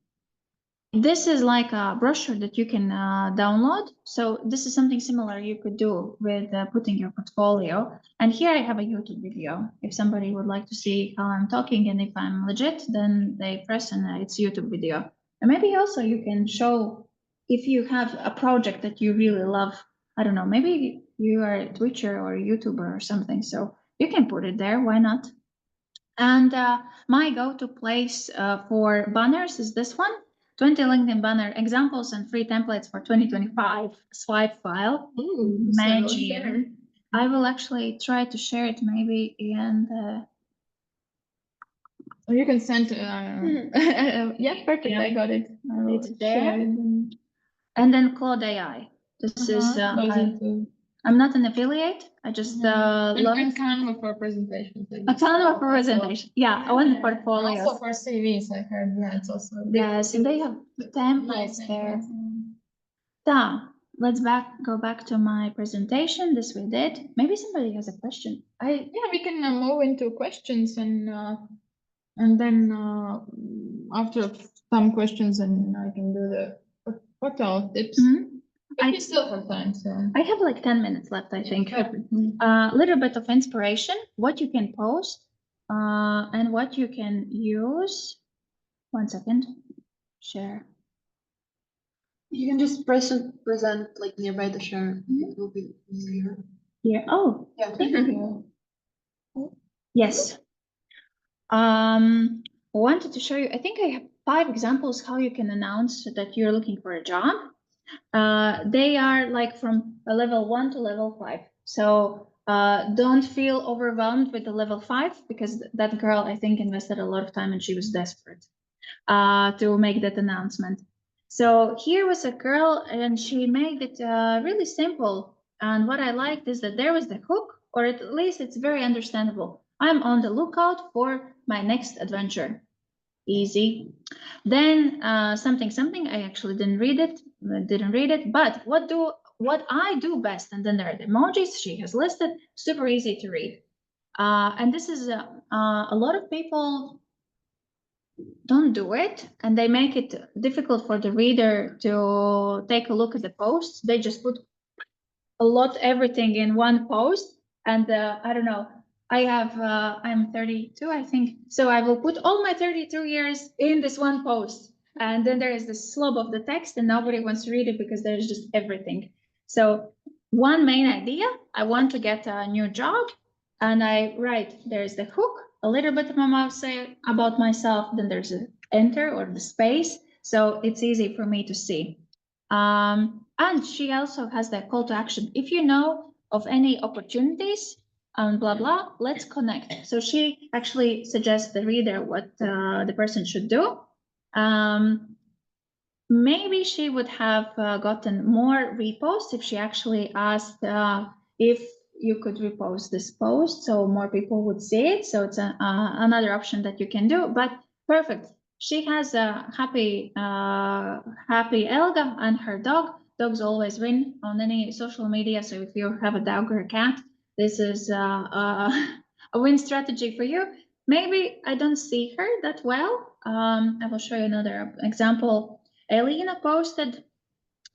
this is like a brochure that you can download. So this is something similar you could do with putting your portfolio. And here I have a YouTube video. If somebody would like to see how I'm talking and if I'm legit, then they press and it's YouTube video. And maybe also you can show if you have a project that you really love. I don't know, maybe you are a Twitcher or a YouTuber or something. So you can put it there. Why not? And my go-to place for banners is this one. 20 LinkedIn banner examples and free templates for 2025 swipe file. Ooh, Magic. I will actually try to share it maybe in the. Or you can send. Yeah, perfect. Yeah. I got it. I will It's share there. it then. And then Claude AI. This is Goes into- I'm not an affiliate. I just love and it. Canva for presentations. A Canva for presentation. Yeah, I want portfolios. Also for CVs, I heard. Yeah, it's also. Yes, and they have templates there. Done. Let's go back to my presentation. This we did. Maybe somebody has a question. Yeah, we can move into questions and then after some questions, and I can do the photo tips. But we still have time, so. I have like 10 minutes left, I think. Perfect. A little bit of inspiration, what you can post, and what you can use. 1 second. Share. You can just present like nearby the share. It will be easier. Here. Oh, Yeah. yes. Wanted to show you, I think I have 5 examples how you can announce that you're looking for a job. They are like from a level 1 to level 5. So don't feel overwhelmed with the level 5 because that girl, I think, invested a lot of time and she was desperate to make that announcement. So here was a girl and she made it really simple. And what I liked is that there was the hook, or at least it's very understandable. I'm on the lookout for my next adventure. Easy. Then something, I actually didn't read it, but what I do best, and then there are the emojis she has listed, super easy to read. And this is a lot of people don't do it, and they make it difficult for the reader to take a look at the posts. They just put everything in one post, and I don't know. I'm 32, I think, so I will put all my 32 years in this one post, and then there is the slope of the text, and nobody wants to read it because there's just everything. So one main idea: I want to get a new job, and I write. There's the hook, a little bit of my say about myself, then there's an enter or the space, so it's easy for me to see. And she also has the call to action. If you know of any opportunities and blah, blah, let's connect. So she actually suggests the reader what the person should do. Maybe she would have gotten more reposts if she actually asked if you could repost this post so more people would see it. So it's another option that you can do, but perfect. She has a happy Elga and her dog. Dogs always win on any social media. So if you have a dog or a cat, this is a win strategy for you. Maybe I don't see her that well. I will show you another example. Elena posted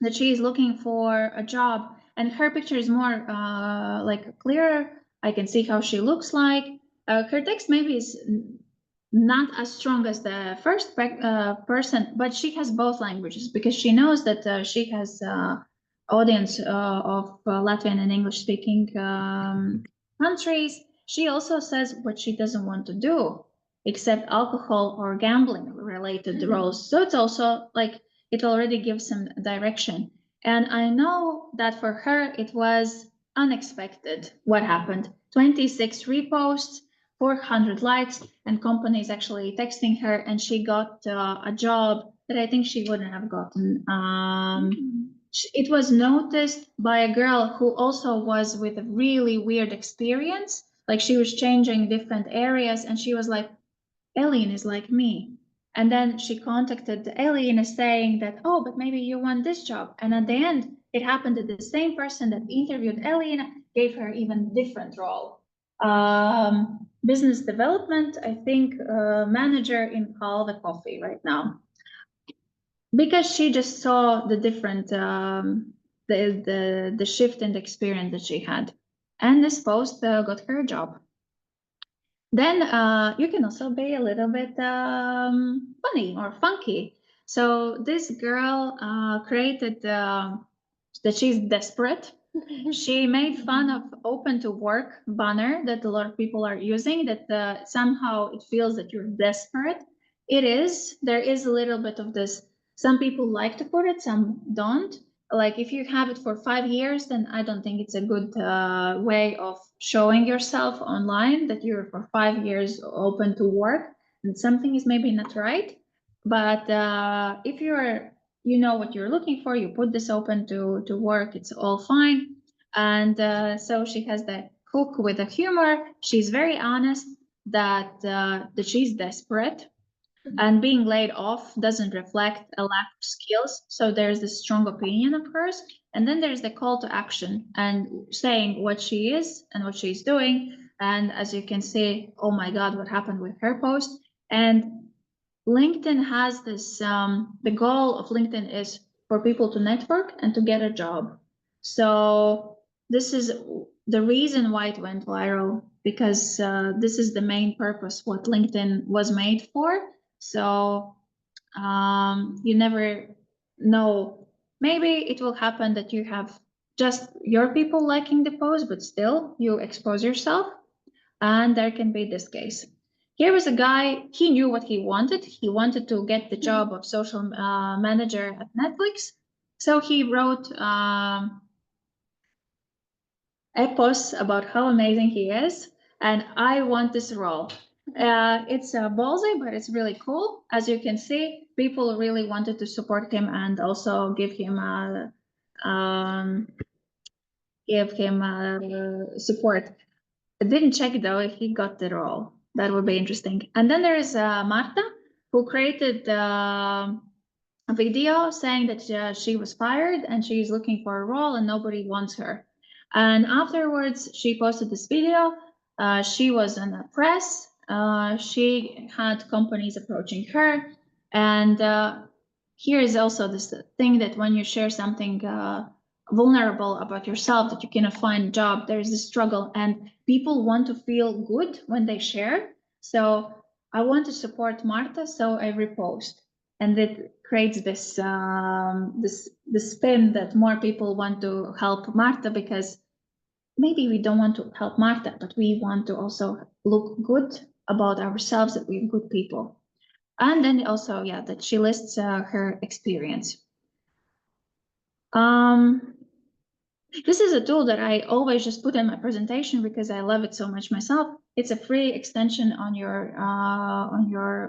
that she is looking for a job, and her picture is more like clearer. I can see how she looks like. Her text maybe is not as strong as the first person, but she has both languages because she knows that she has audience of Latvian and English speaking countries. She also says what she doesn't want to do except alcohol or gambling related roles. So it's also like it already gives some direction. And I know that for her, it was unexpected what happened. 26 reposts, 400 likes, and companies actually texting her, and she got a job that I think she wouldn't have gotten. It was noticed by a girl who also was with a really weird experience. Like she was changing different areas, and she was like, Ellie is like me. And then she contacted Ellie saying that, oh, but maybe you want this job. And at the end, it happened that the same person that interviewed Ellie gave her even different role. Business development, I think, manager in Call the Coffee right now. because she just saw the different the shift in the experience that she had, and this post got her a job. Then you can also be a little bit funny or funky. So this girl created that she's desperate. She made fun of open to work banner that a lot of people are using, that somehow it feels that you're desperate. It is. There is a little bit of this. Some people like to put it, some don't. Like if you have it for 5 years, then I don't think it's a good way of showing yourself online that you're for 5 years open to work, and something is maybe not right. But if you know what you're looking for, you put this open to work, it's all fine. And so she has the hook with the humor. She's very honest that she's desperate, and being laid off doesn't reflect a lack of skills. So there's this strong opinion of hers. And then there's the call to action and saying what she is and what she's doing. And as you can see, oh my God, what happened with her post? And LinkedIn has this, the goal of LinkedIn is for people to network and to get a job. So this is the reason why it went viral, because this is the main purpose what LinkedIn was made for. So you never know, maybe it will happen that you have just your people liking the post, but still you expose yourself, and there can be this case. Here was a guy, he knew what he wanted. He wanted to get the job of social manager at Netflix. So he wrote a post about how amazing he is, and I want this role. It's ballsy, but it's really cool. As you can see, people really wanted to support him and also give him support. I didn't check though if he got the role. That would be interesting. And then there is Marta, who created a video saying that she was fired and she's looking for a role and nobody wants her. And afterwards, she posted this video. She was in the press. She had companies approaching her. And here is also this thing that when you share something vulnerable about yourself, that you cannot find a job, there's this struggle, and people want to feel good when they share. So I want to support Marta, so I repost, and it creates this this spin that more people want to help Marta, because maybe we don't want to help Marta, but we want to also look good about ourselves, that we're good people. And then also, yeah, that she lists her experience. This is a tool that I always just put in my presentation because I love it so much myself. It's a free extension on your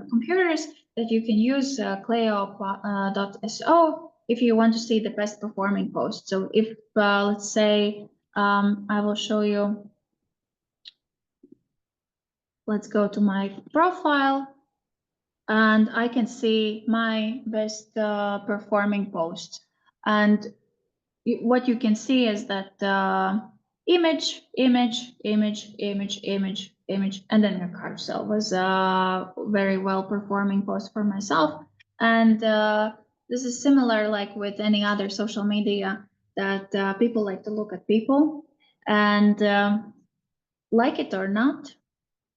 computers that you can use, Clio.so, if you want to see the best performing post. So if let's say I will show you. Let's go to my profile, and I can see my best performing post. And what you can see is that image, image, image, image, image, image, and then a carousel was a very well performing post for myself. And this is similar like with any other social media, that people like to look at people, and like it or not,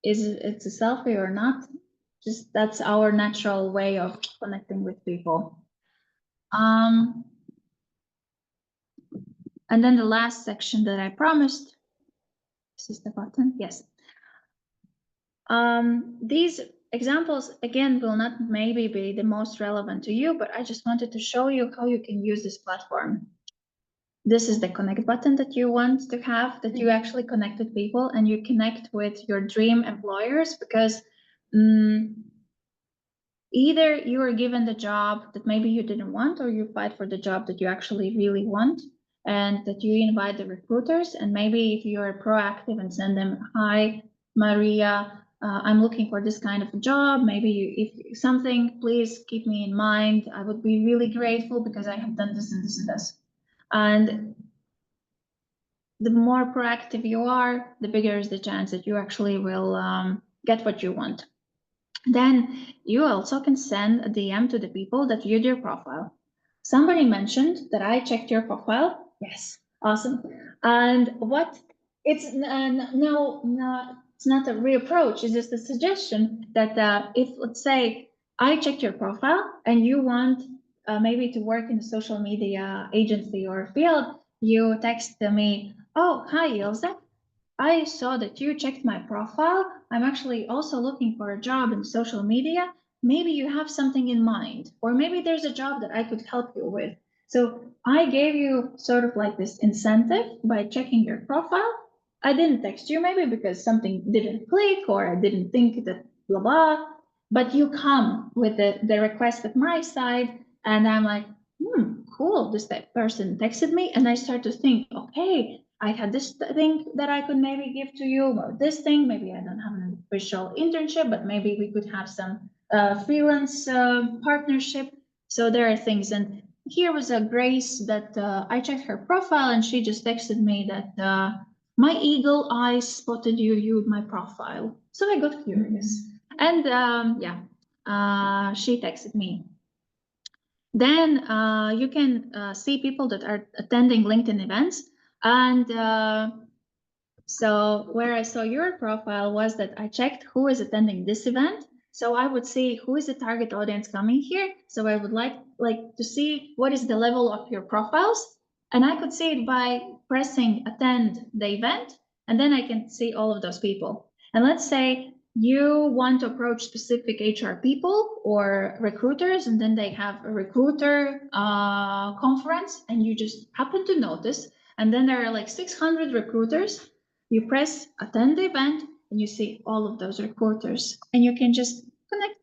is it's a selfie or not, just that's our natural way of connecting with people. And then the last section that I promised, this is the button, yes. These examples, again, will not maybe be the most relevant to you, but I just wanted to show you how you can use this platform. This is the connect button that you want to have, that you actually connect with people and you connect with your dream employers, because either you are given the job that maybe you didn't want, or you fight for the job that you actually really want, and that you invite the recruiters. And maybe if you are proactive and send them, hi, Maria, I'm looking for this kind of a job. Maybe if something, please keep me in mind. I would be really grateful because I have done this and this and this. And the more proactive you are, the bigger is the chance that you actually will get what you want. Then you also can send a DM to the people that viewed your profile. Somebody mentioned that I checked your profile. Yes, awesome. And what it's it's not a reapproach. It's just a suggestion that if let's say I checked your profile and you want maybe to work in a social media agency or field, you text me, "Oh, hi, Ilse. I saw that you checked my profile. I'm actually also looking for a job in social media. Maybe you have something in mind, or maybe there's a job that I could help you with." So I gave you sort of like this incentive by checking your profile. I didn't text you maybe because something didn't click or I didn't think that blah blah, but you come with the request at my side, and I'm like, cool, this person texted me, and I start to think, okay, I had this thing that I could maybe give to you, or this thing, maybe I don't have an official internship, but maybe we could have some freelance partnership. So there are things. And here was a Grace that I checked her profile and she just texted me that my eagle eyes spotted you, viewed my profile. So I got curious. And she texted me. Then you can see people that are attending LinkedIn events. And so where I saw your profile was that I checked who is attending this event. So I would see who is the target audience coming here. So I would like to see what is the level of your profiles. And I could see it by pressing attend the event. And then I can see all of those people. And let's say you want to approach specific HR people or recruiters, and then they have a recruiter conference, and you just happen to notice. And then there are like 600 recruiters. You press attend the event and you see all of those recruiters, and you can just connect.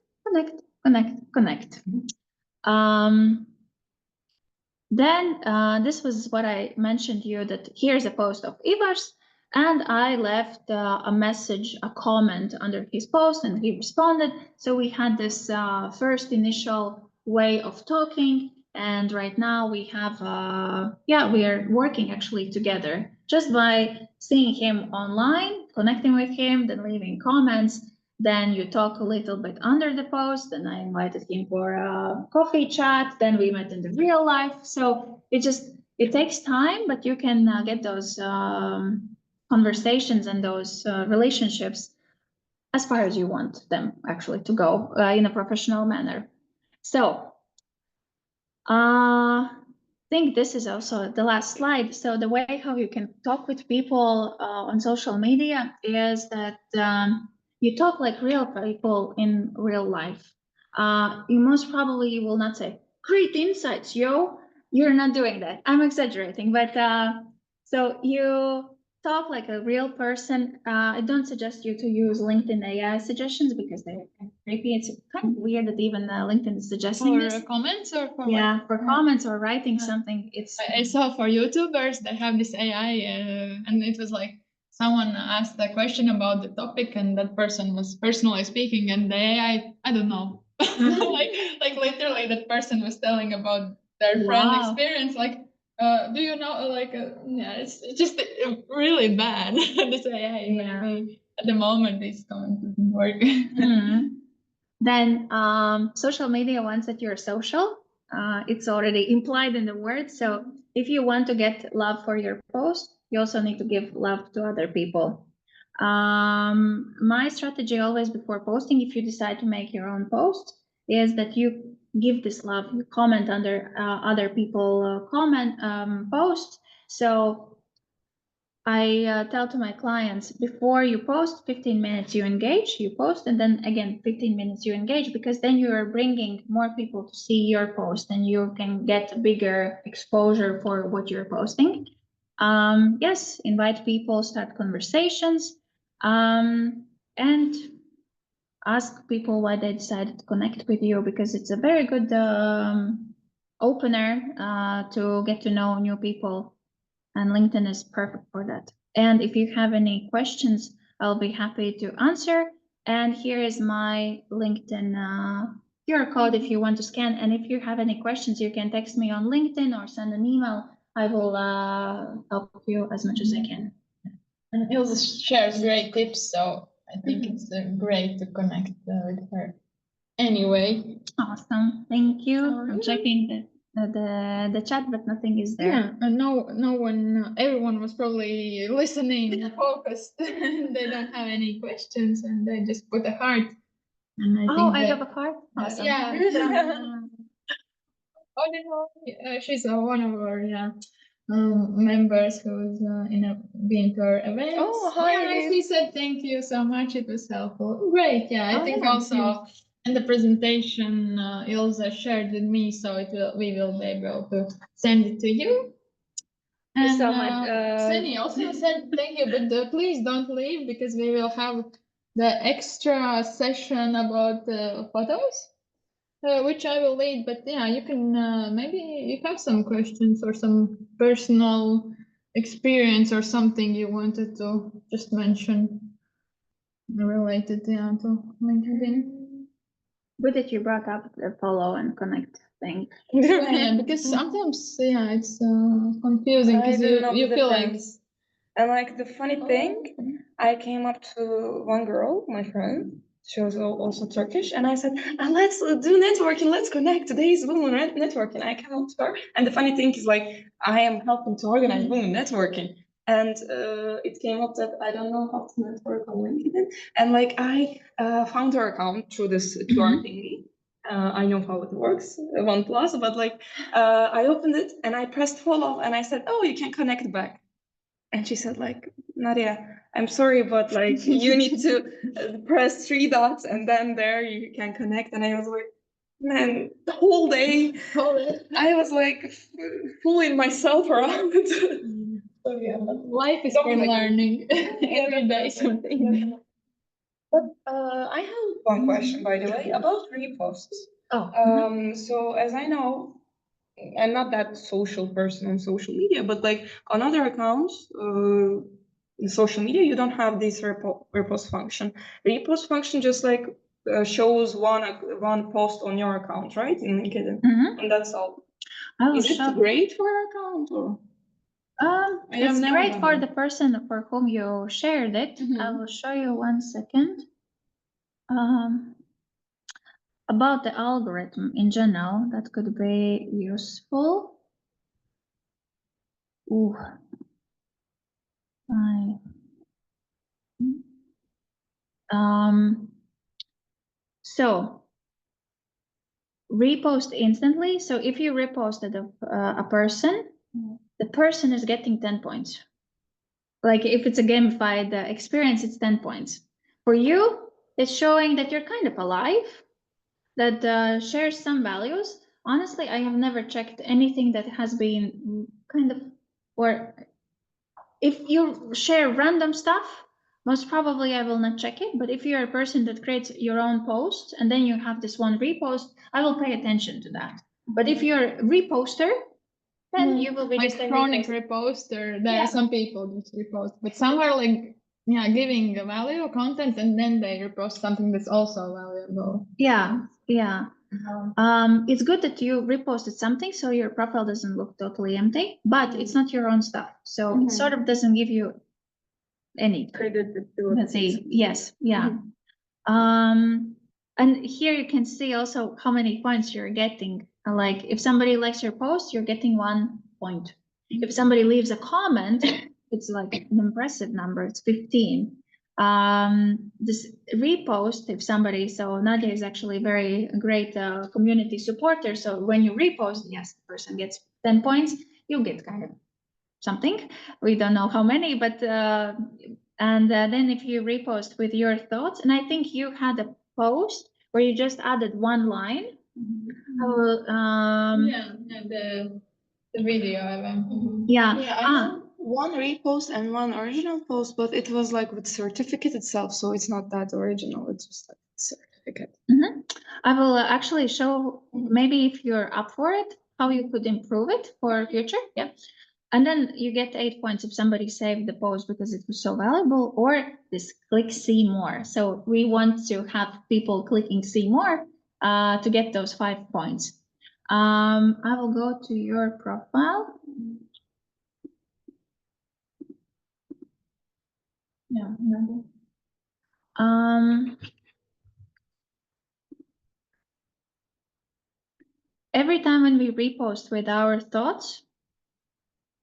Then this was what I mentioned to you, that here's a post of Ivars, and I left a message, a comment under his post, and he responded. So we had this first initial way of talking, and right now we have, we are working actually together just by seeing him online, connecting with him, then leaving comments. Then you talk a little bit under the post, and I invited him for a coffee chat. Then we met in the real life. So it takes time, but you can get those conversations and those relationships as far as you want them actually to go in a professional manner. So I think this is also the last slide. So the way how you can talk with people on social media is that you talk like real people in real life. You most probably will not say, "Great insights, yo." You're not doing that. I'm exaggerating, but so you talk like a real person. I don't suggest you to use LinkedIn AI suggestions because they're kind of creepy. It's kind of weird that even LinkedIn is suggesting For this. comments or for Yeah, what? for comments or writing something. It's I saw for YouTubers they have this AI, and it was like someone asked a question about the topic, and that person was personally speaking, and the AI, I don't know, like literally that person was telling about their friend Wow. experience, like. Do you know, like, yeah, it's just really bad. This AI, Yeah. maybe at the moment, it's going to work. Then social media, once that you're social, it's already implied in the word. So if you want to get love for your post, you also need to give love to other people. My strategy always before posting, if you decide to make your own post, is that you give this love, you comment under other people posts. So I tell to my clients, before you post, 15 minutes you engage, you post, and then again 15 minutes you engage, because then you are bringing more people to see your post and you can get bigger exposure for what you're posting. Yes, invite people, start conversations, and ask people why they decided to connect with you, because it's a very good opener to get to know new people. And LinkedIn is perfect for that. And if you have any questions, I'll be happy to answer. And here is my LinkedIn QR code if you want to scan. And if you have any questions, you can text me on LinkedIn or send an email. I will help you as much as I can. And Ilse shares great tips, so I think it's great to connect with her. Anyway, Awesome. Thank you. So, I'm yeah. checking the chat, but nothing is there. yeah, and no one, everyone was probably listening, focused. They don't have any questions, and they just put a heart. And I Oh, think I that, have a card. Awesome. yeah. She's one of our members who's been to our events. Oh, hi. Yeah, she said thank you so much. It was helpful. Great. Yeah, I Oh, think yeah. also in the presentation Ilza shared with me, so we will be able to send it to you. And So much, Seni also said thank you, but please don't leave because we will have the extra session about photos. Which I will lead, but yeah, you can maybe you have some questions or some personal experience or something you wanted to just mention related to LinkedIn. Good that you brought up the follow and connect thing. Yeah, because sometimes it's confusing I because don't know you the feel like difference. And like the funny thing, I came up to one girl, my friend. She was also Turkish, and I said, "Let's do networking. Let's connect. Today is women networking." I came up to her, and the funny thing is, like, I am helping to organize women networking, and it came up that I don't know how to network on LinkedIn, and like I found her account through this QR thingy. I know how it works, OnePlus, but like I opened it and I pressed follow, and I said, "Oh, you can connect back." And she said, like, "Nadia, I'm sorry, but like you need to press 3 dots and then there you can connect." And I was like, man, the whole day I was like fooling myself around. So yeah, life is Don't for be like me. learning every day something. But I have one question, by the way, about reposts. Oh, So as I know, I'm not that social person on social media, but like on other accounts, in social media, you don't have this repost function. Repost function just like shows one post on your account, right? In LinkedIn, and that's all. I will Is it show. great for your account or? I have It's never great done for that. the person for whom you shared it. I will show you 1 second. About the algorithm in general, that could be useful. Ooh. So repost instantly. So if you reposted a person, the person is getting 10 points. Like if it's a gamified experience, it's 10 points. For you, it's showing that you're kind of alive, that shares some values. Honestly, I have never checked anything that has been kind of, or if you share random stuff, most probably I will not check it. But if you're a person that creates your own post and then you have this one repost, I will pay attention to that. But if you're a reposter, then you will be Like just a chronic reposter. reposter, there Yeah. are some people just repost, but some are like giving a value content and then they repost something that's also valuable. Yeah. It's good that you reposted something so your profile doesn't look totally empty, but it's not your own stuff. So it sort of doesn't give you any credibility. Yes, yeah. And here you can see also how many points you're getting. Like if somebody likes your post, you're getting 1 point. If somebody leaves a comment, it's like an impressive number, it's 15. This repost, if somebody, so Nadia is actually a very great community supporter. So when you repost, yes, the person gets 10 points, you get kind of something. We don't know how many, but and then if you repost with your thoughts, and I think you had a post where you just added 1 line. I will, the video event. yeah. I have one repost and one original post, but it was like with certificate itself, so it's not that original. It's just like certificate. I will actually show maybe if you're up for it, how you could improve it for future. Yeah. And then you get 8 points if somebody saved the post because it was so valuable, or this click see more. So we want to have people clicking see more to get those 5 points. I will go to your profile. Yeah. Every time when we repost with our thoughts,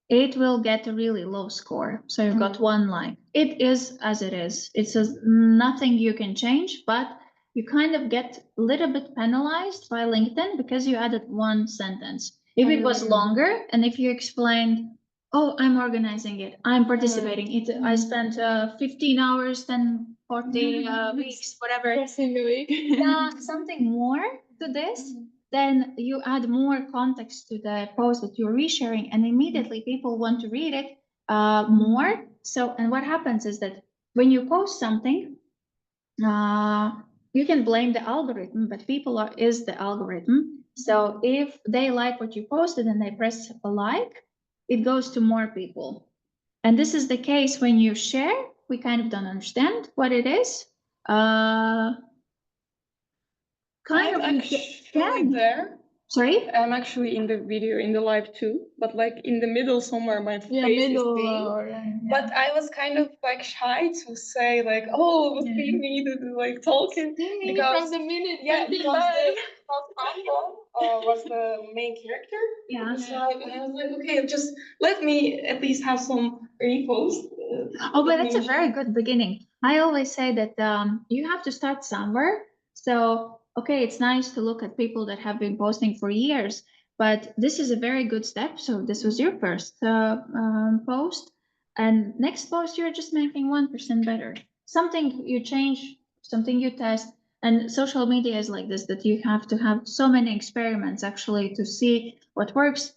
it will get a really low score. So you've got 1 like. It is as it is. It says nothing you can change, but you kind of get a little bit penalized by LinkedIn because you added 1 sentence. If it was longer, and if you explained, oh, I'm organizing it, I'm participating, I spent 15 hours, then 40 weeks, whatever. In the week. Yeah, something more to this, then you add more context to the post that you're resharing, and immediately people want to read it more. So, and what happens is that when you post something, you can blame the algorithm, but is the algorithm. So if they like what you posted and they press a like, it goes to more people. And this is the case when you share, we kind of don't understand what it is. I'm actually there. Sorry? I'm actually in the video, in the live too, but like in the middle somewhere, my face is being. But I was kind of like shy to say like, oh, see me like talking because from the minute was the main character. Yeah. So I was like, okay, just let me at least have some repost. Oh, but that's a very good beginning. I always say that you have to start somewhere. So, okay, it's nice to look at people that have been posting for years, but this is a very good step. So this was your first post, and next post you're just making 1% better. Something you change, something you test, and social media is like this, that you have to have so many experiments actually to see what works.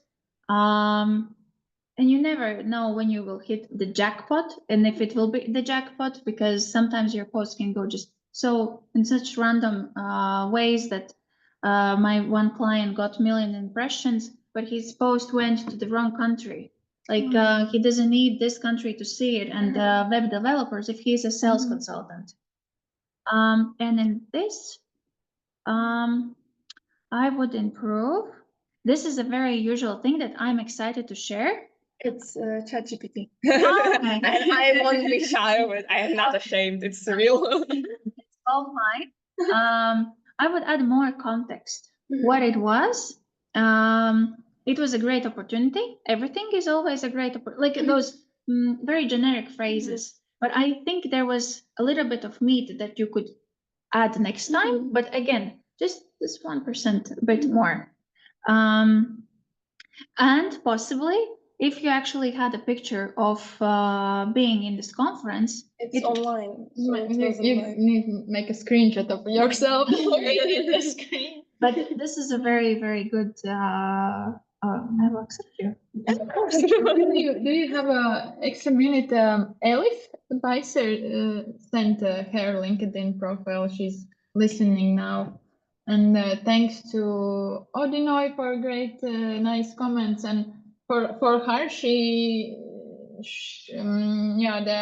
And you never know when you will hit the jackpot and if it will be the jackpot, because sometimes your post can go just so in such random ways that my one client got 1 million impressions, but his post went to the wrong country. Like he doesn't need this country to see it, and web developers if he's a sales consultant. And in this, I would improve. This is a very usual thing that I'm excited to share. It's ChatGPT. Okay. And I won't be shy of it. I am not ashamed. It's real. It's all fine. I would add more context. What it was. It was a great opportunity. Everything is always a great opportunity. Like those very generic phrases. But I think there was a little bit of meat that you could add next time. But again, just this 1% a bit more. And possibly, if you actually had a picture of being in this conference, It's online. So it doesn't You like- need to make a screenshot of yourself in the screen. but this is a very, very good. I will accept you. Do you have a extra minute? Elif Beiser sent her LinkedIn profile. She's listening now. And thanks to Odinoy for great, nice comments. And for her, they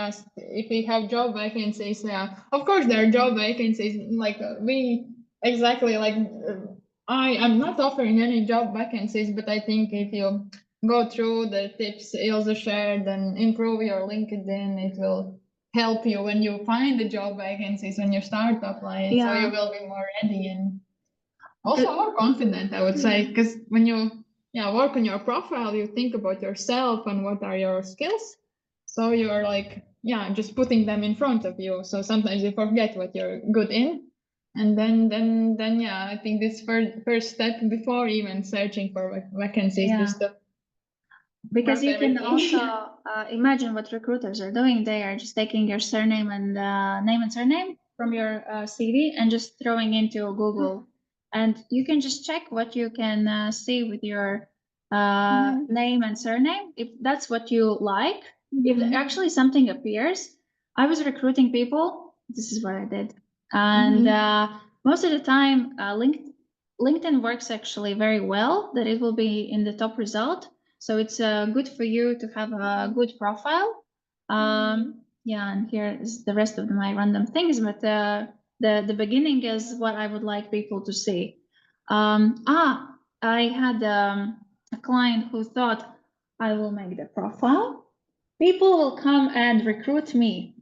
asked if we have job vacancies. Yeah, of course there are job vacancies. Like we exactly like I am not offering any job vacancies, but I think if you go through the tips Ilse shared and improve your LinkedIn, it will help you when you find the job vacancies when you start applying. So Yeah. you will be more ready and also more confident, I would say, because when you work on your profile, you think about yourself and what are your skills. So you're like, just putting them in front of you. So sometimes you forget what you're good in. And then I think this first step before even searching for vacancies, Yeah. just to Because you can everything. also imagine what recruiters are doing. They are just taking your surname and name and surname from your CV and just throwing into Google. And you can just check what you can see with your name and surname. If that's what you like, if actually something appears. I was recruiting people. This is what I did. And most of the time, LinkedIn works actually very well, that it will be in the top result. So it's good for you to have a good profile. Yeah, and here is the rest of my random things, but the beginning is what I would like people to see. I had a client who thought I will make the profile. People will come and recruit me.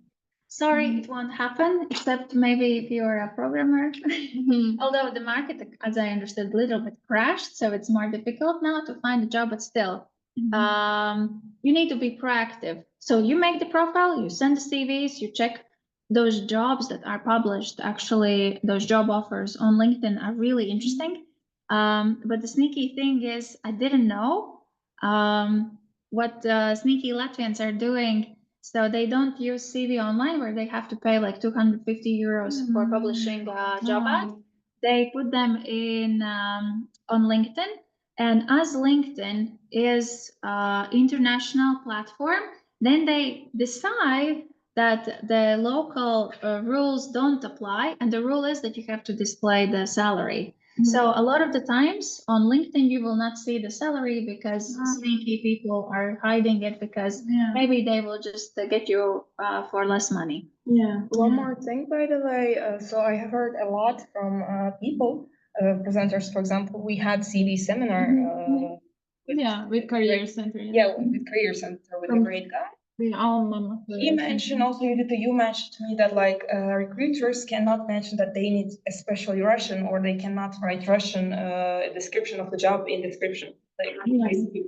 Sorry, it won't happen, except maybe if you're a programmer. Mhm. Although the market, as I understood, a little bit crashed, so it's more difficult now to find a job, but still, you need to be proactive. So you make the profile, you send the CVs, you check those jobs that are published. Actually, those job offers on LinkedIn are really interesting. But the sneaky thing is, I didn't know what sneaky Latvians are doing. So they don't use CV online where they have to pay like 250 euros for publishing a job ad. They put them in on LinkedIn. And as LinkedIn is an international platform, then they decide that the local rules don't apply. And the rule is that you have to display the salary. So a lot of the times on LinkedIn, you will not see the salary because sneaky people are hiding it because maybe they will just get you for less money. Yeah. One more thing, by the way, so I have heard a lot from people, presenters, for example, we had CV seminar. With Career Center. Yeah, with Career Center with a great guy. The alma mater. He mentioned also, Judith, you mentioned to me that like recruiters cannot mention that they need especially Russian or they cannot write Russian description of the job in description. Like, basically,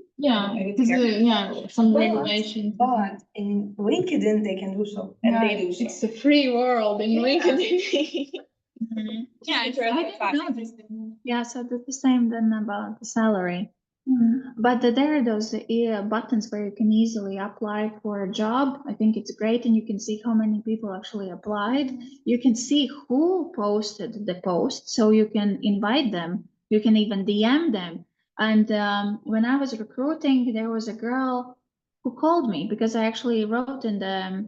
Some But- regulations. But in LinkedIn, they can do so, and they do so. It's a free world in LinkedIn. Yeah, I didn't know this. Yeah, so that's the same then about the salary. But there are those buttons where you can easily apply for a job. I think it's great, and you can see how many people actually applied. You can see who posted the post, so you can invite them. You can even DM them. And when I was recruiting, there was a girl who called me because I actually wrote in the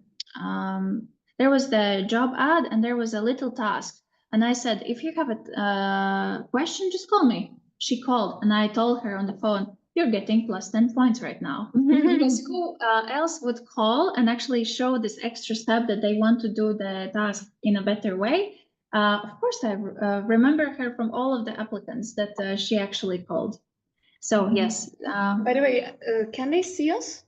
there was the job ad and there was a little task. And I said, if you have a question, just call me. She called and I told her on the phone, you're getting plus 10 points right now. Because who else would call and actually show this extra step that they want to do the task in a better way? Of course, I remember her from all of the applicants that she actually called. So yes. By the way, can they see us?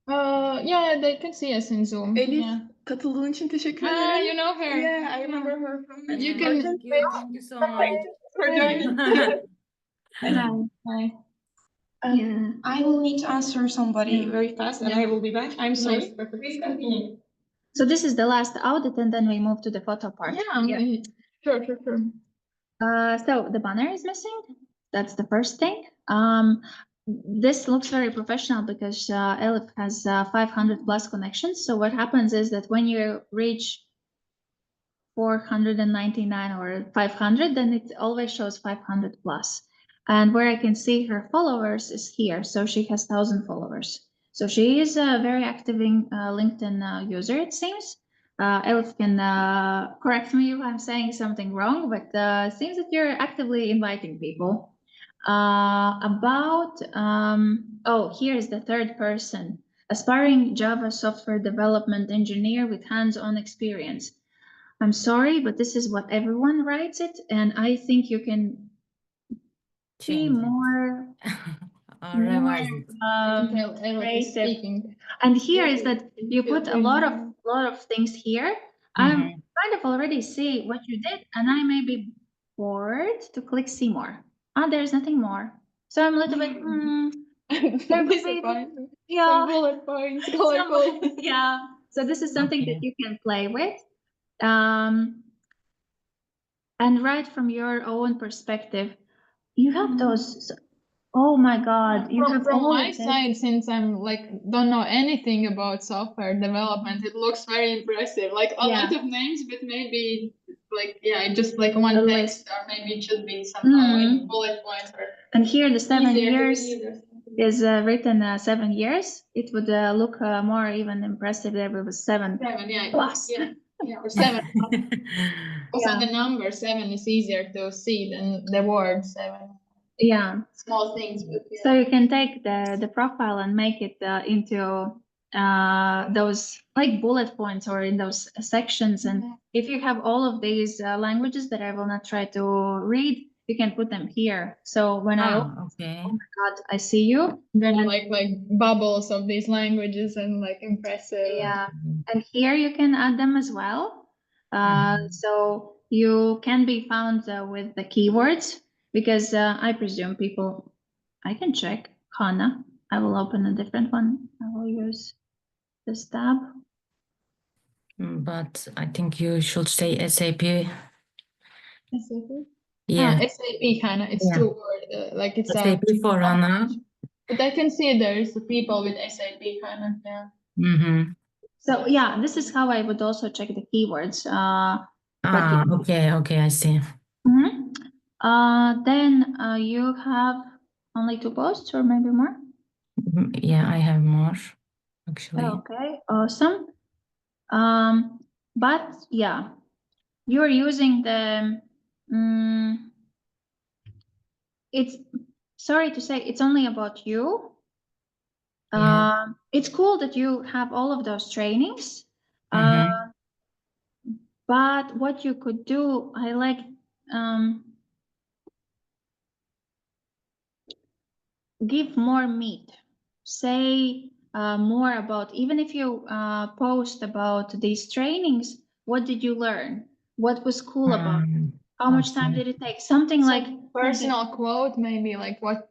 Yeah, they can see us in Zoom. Elif Yeah. katıldığın için teşekkür ederim. You know her. Yeah, I remember her from. You can- Thank you so much. For joining. Hi. Yeah. I will need to answer somebody very fast, and I will be back. I'm sorry. Please continue. So this is the last audit, and then we move to the photo part. Sure. So the banner is missing. That's the first thing. This looks very professional because Elif has 500 plus connections. So what happens is that when you reach 499 or 500, then it always shows 500 plus. And where I can see her followers is here. So she has 1,000 followers. So she is a very active LinkedIn user, it seems. Elif can correct me if I'm saying something wrong, but it seems that you're actively inviting people. Here's the third person. Aspiring Java software development engineer with hands-on experience. I'm sorry, but this is what everyone writes it, and I think you can be Change it. more Revise it. creative. And here is that you put a lot of things here. I'm kind of already see what you did, and I may be bored to click see more. There's nothing more. So I'm a little bit Disappointed. yeah. Some bullet points, colorful. Yeah. So this is something that Okay. you can play with. And write from your own perspective. You have those. Oh my God! You have From all my of this. side, since I'm like don't know anything about software development, it looks very impressive. Like a lot of names, but maybe like just like one A text, or maybe it should be somehow in bullet points or And here the 7 easier to years read or something. is written 7 years. It would look more even impressive if it was 7 plus. Or 7. Also, Yeah. the number 7 is easier to see than the word 7. Yeah. Small things, but So you can take the profile and make it into those like bullet points or in those sections. And if you have all of these languages that I will not try to read, you can put them here. So when I open, Okay. oh my God, I see you. Then like bubbles of these languages and like impressive. Yeah, and here you can add them as well. Mhm. So you can be found with the keywords because I presume people, I can check HANA. I will open a different one. I will use this tab. But I think you should say SAP. SAP? Yeah. SAP HANA, it's Yeah. 2 word, like it's SAP for HANA. but I can see there's people with SAP HANA, yeah. Mm-hmm. So yeah, this is how I would also check the keywords. But Okay, I see. Mhm. Then you have only 2 posts or maybe more? Yeah, I have more actually. Okay, awesome. But yeah, you're using the, it's, sorry to say, it's only about you. Yeah. It's cool that you have all of those trainings. Mm-hmm. But what you could do, I like, give more meat. Say more about, even if you post about these trainings, what did you learn? What was cool about it? How much time did it take? Something like Personal quote, maybe like what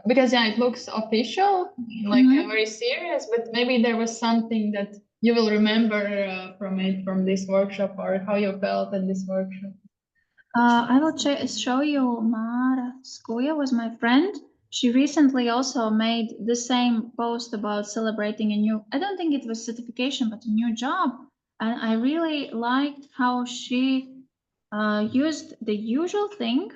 because yeah, it looks official, like very serious, but maybe there was something that you will remember from this workshop or how you felt at this workshop. I will show you. Mara Skoya was my friend. She recently also made the same post about celebrating a new, I don't think it was certification, but a new job. And I really liked how she used the usual thing.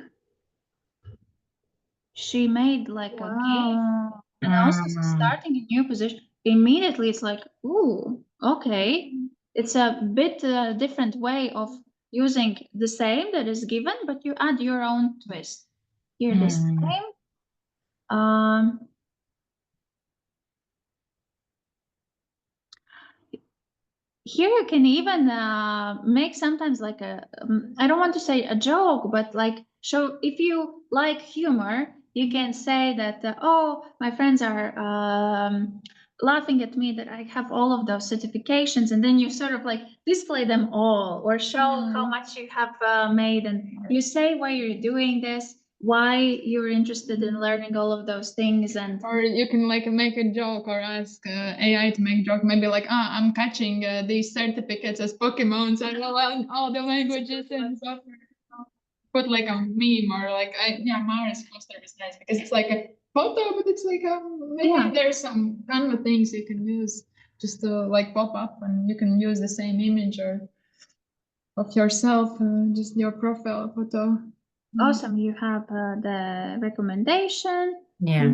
She made like a game and also starting a new position. Immediately it's like, ooh, okay. It's a bit different way of using the same that is given, but you add your own twist. Here the same. Here you can even make sometimes like a, I don't want to say a joke, but like show, if you like humor, you can say that, oh, my friends are laughing at me that I have all of those certifications, and then you sort of like display them all or show how much you have made, and you say why you're doing this, why you're interested in learning all of those things. And or you can like make a joke or ask AI to make a joke, maybe like, I'm catching these certificates as Pokemons and all the languages and stuff. Put like a meme or like Mara's poster is nice because it's like a photo, but it's like maybe there's some kind of things you can use just to like pop up, and you can use the same image or of yourself, just your profile photo. Awesome, you have the recommendation. Yeah.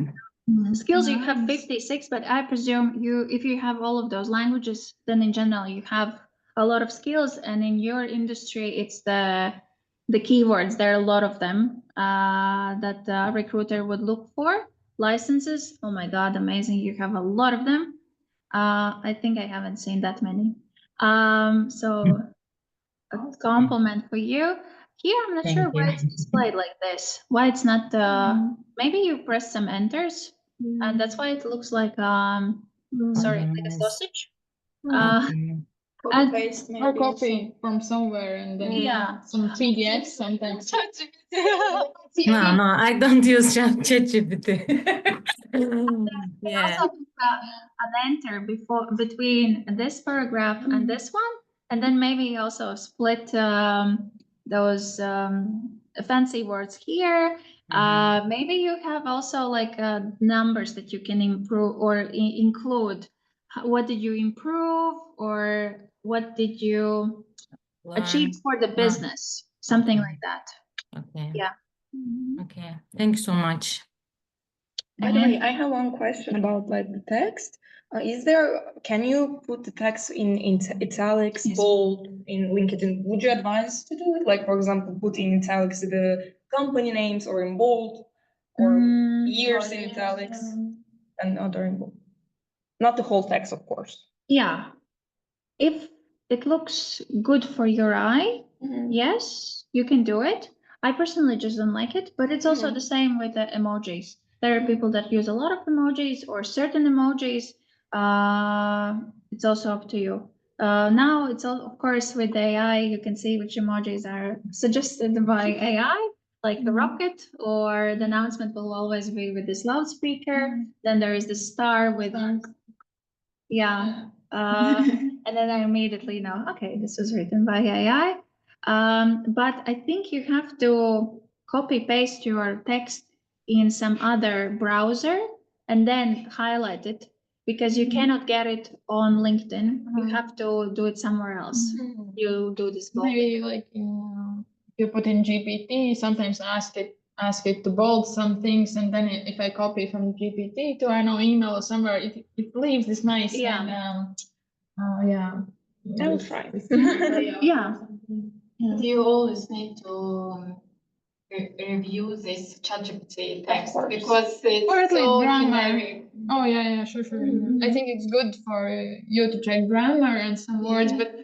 Skills, you have 56, but I presume if you have all of those languages, then in general you have a lot of skills, and in your industry it's the keywords. There are a lot of them that a recruiter would look for. Licenses, oh my God, amazing, you have a lot of them. I think I haven't seen that many. So a compliment for you. Here, I'm not sure why it's displayed like this. Why it's not, maybe you press some enters, and that's why it looks like, sorry, like a sausage. Copy paste maybe. Or copy from somewhere and then some PDF sometimes. No, I don't use ChatGPT. Yeah. Also, an enter between this paragraph and this one, and then maybe also split those fancy words here. Maybe you have also like numbers that you can improve or include. What did you improve, or what did you achieve for the business? Something like that. Okay. Yeah. Okay. Thanks so much. By the way, I have one question about like the text. Can you put the text in italics, bold in LinkedIn? Would you advise to do it? Like, for example, put in italics the company names, or in bold, or years in italics and other in bold. Not the whole text, of course. Yeah. If it looks good for your eye, yes, you can do it. I personally just don't like it, but it's also the same with the emojis. There are people that use a lot of emojis or certain emojis. It's also up to you. Now it's all, of course, with AI, you can see which emojis are suggested by AI, like the rocket, or the announcement will always be with this loudspeaker. Then there is the star with, yeah. And then I immediately know, okay, this was written by AI. But I think you have to copy paste your text in some other browser and then highlight it because you cannot get it on LinkedIn. You have to do it somewhere else. You do this bold. Maybe like you put in GPT, sometimes ask it to bold some things, and then if I copy from GPT to I know email or somewhere, it leaves this nice. Yeah. Yeah. I will try. Yeah. Do you always need to review this ChatGPT text course. because Or it's at least so grammar. generic? Oh yeah, sure. I think it's good for you to check grammar and some words, but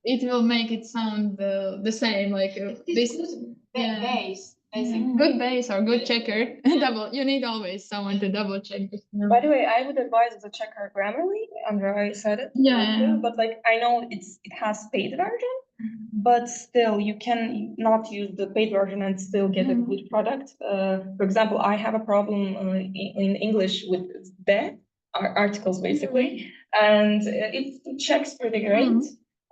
it will make it sound the same. Like this Base, basically. good base or good checker. Double. You need always someone to double check this. By the way, I would advise to check her Grammarly. Andrea said it. Yeah. But like I know it has paid version, but still you can not use the paid version and still get a good product. For example, I have a problem in English with the articles basically, and it checks pretty great.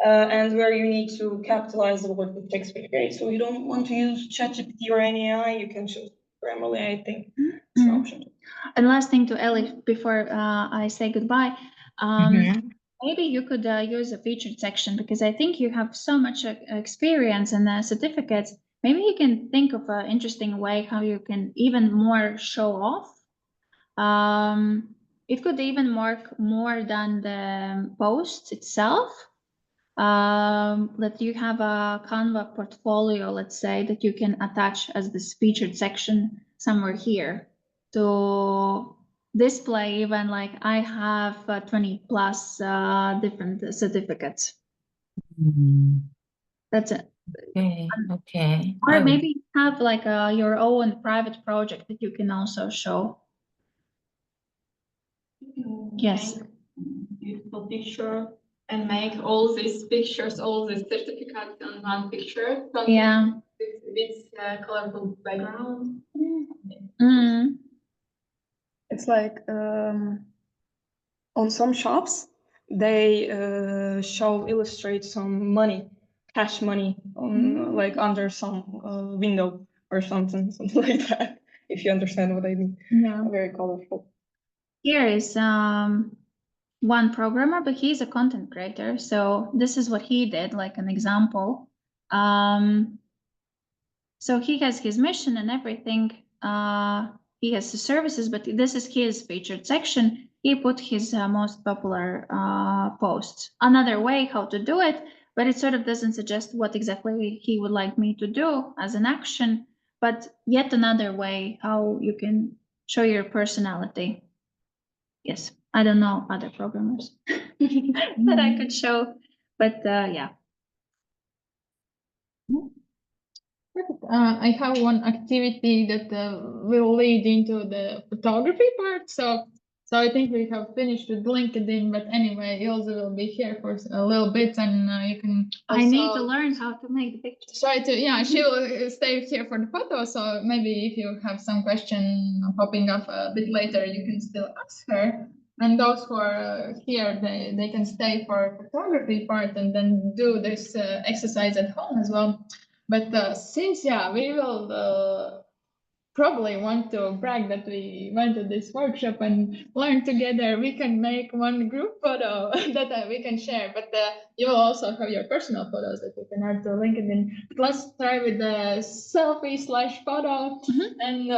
And where you need to capitalize the word, it checks pretty great. So you don't want to use ChatGPT or any AI, you can choose Grammarly. I think it's an option. And last thing to Ellie before I say goodbye, maybe you could use a featured section because I think you have so much experience and certificates. Maybe you can think of an interesting way how you can even more show off. It could even work more than the post itself. That you have a Canva portfolio, let's say, that you can attach as this featured section somewhere here to display even like I have 20 plus different certificates. That's it. Okay. Or maybe have like your own private project that you can also show. Yes. Beautiful picture and make all these pictures, all these certificates on one picture. Yeah. With this colorful background. It's like on some shops, they illustrate some money, cash money, on like under some window or something like that. If you understand what I mean. Yeah. Very colorful. Here is one programmer, but he's a content creator. So this is what he did, like an example. So he has his mission and everything. He has the services, but this is his featured section. He put his most popular posts. Another way how to do it, but it sort of doesn't suggest what exactly he would like me to do as an action, but yet another way how you can show your personality. Yes, I don't know other programmers that I could show, but yeah. I have one activity that will lead into the photography part. So I think we have finished with LinkedIn, but anyway, Ilse will be here for a little bit, and you can. I need to learn how to make the pictures. Try to, yeah, she will stay here for the photo. So maybe if you have some question popping up a bit later, you can still ask her. And those who are here, they can stay for photography part and then do this exercise at home as well. But since, yeah, we will probably want to brag that we went to this workshop and learned together, we can make one group photo that we can share. But you will also have your personal photos that you can add to LinkedIn. But let's try with the selfie/photo, and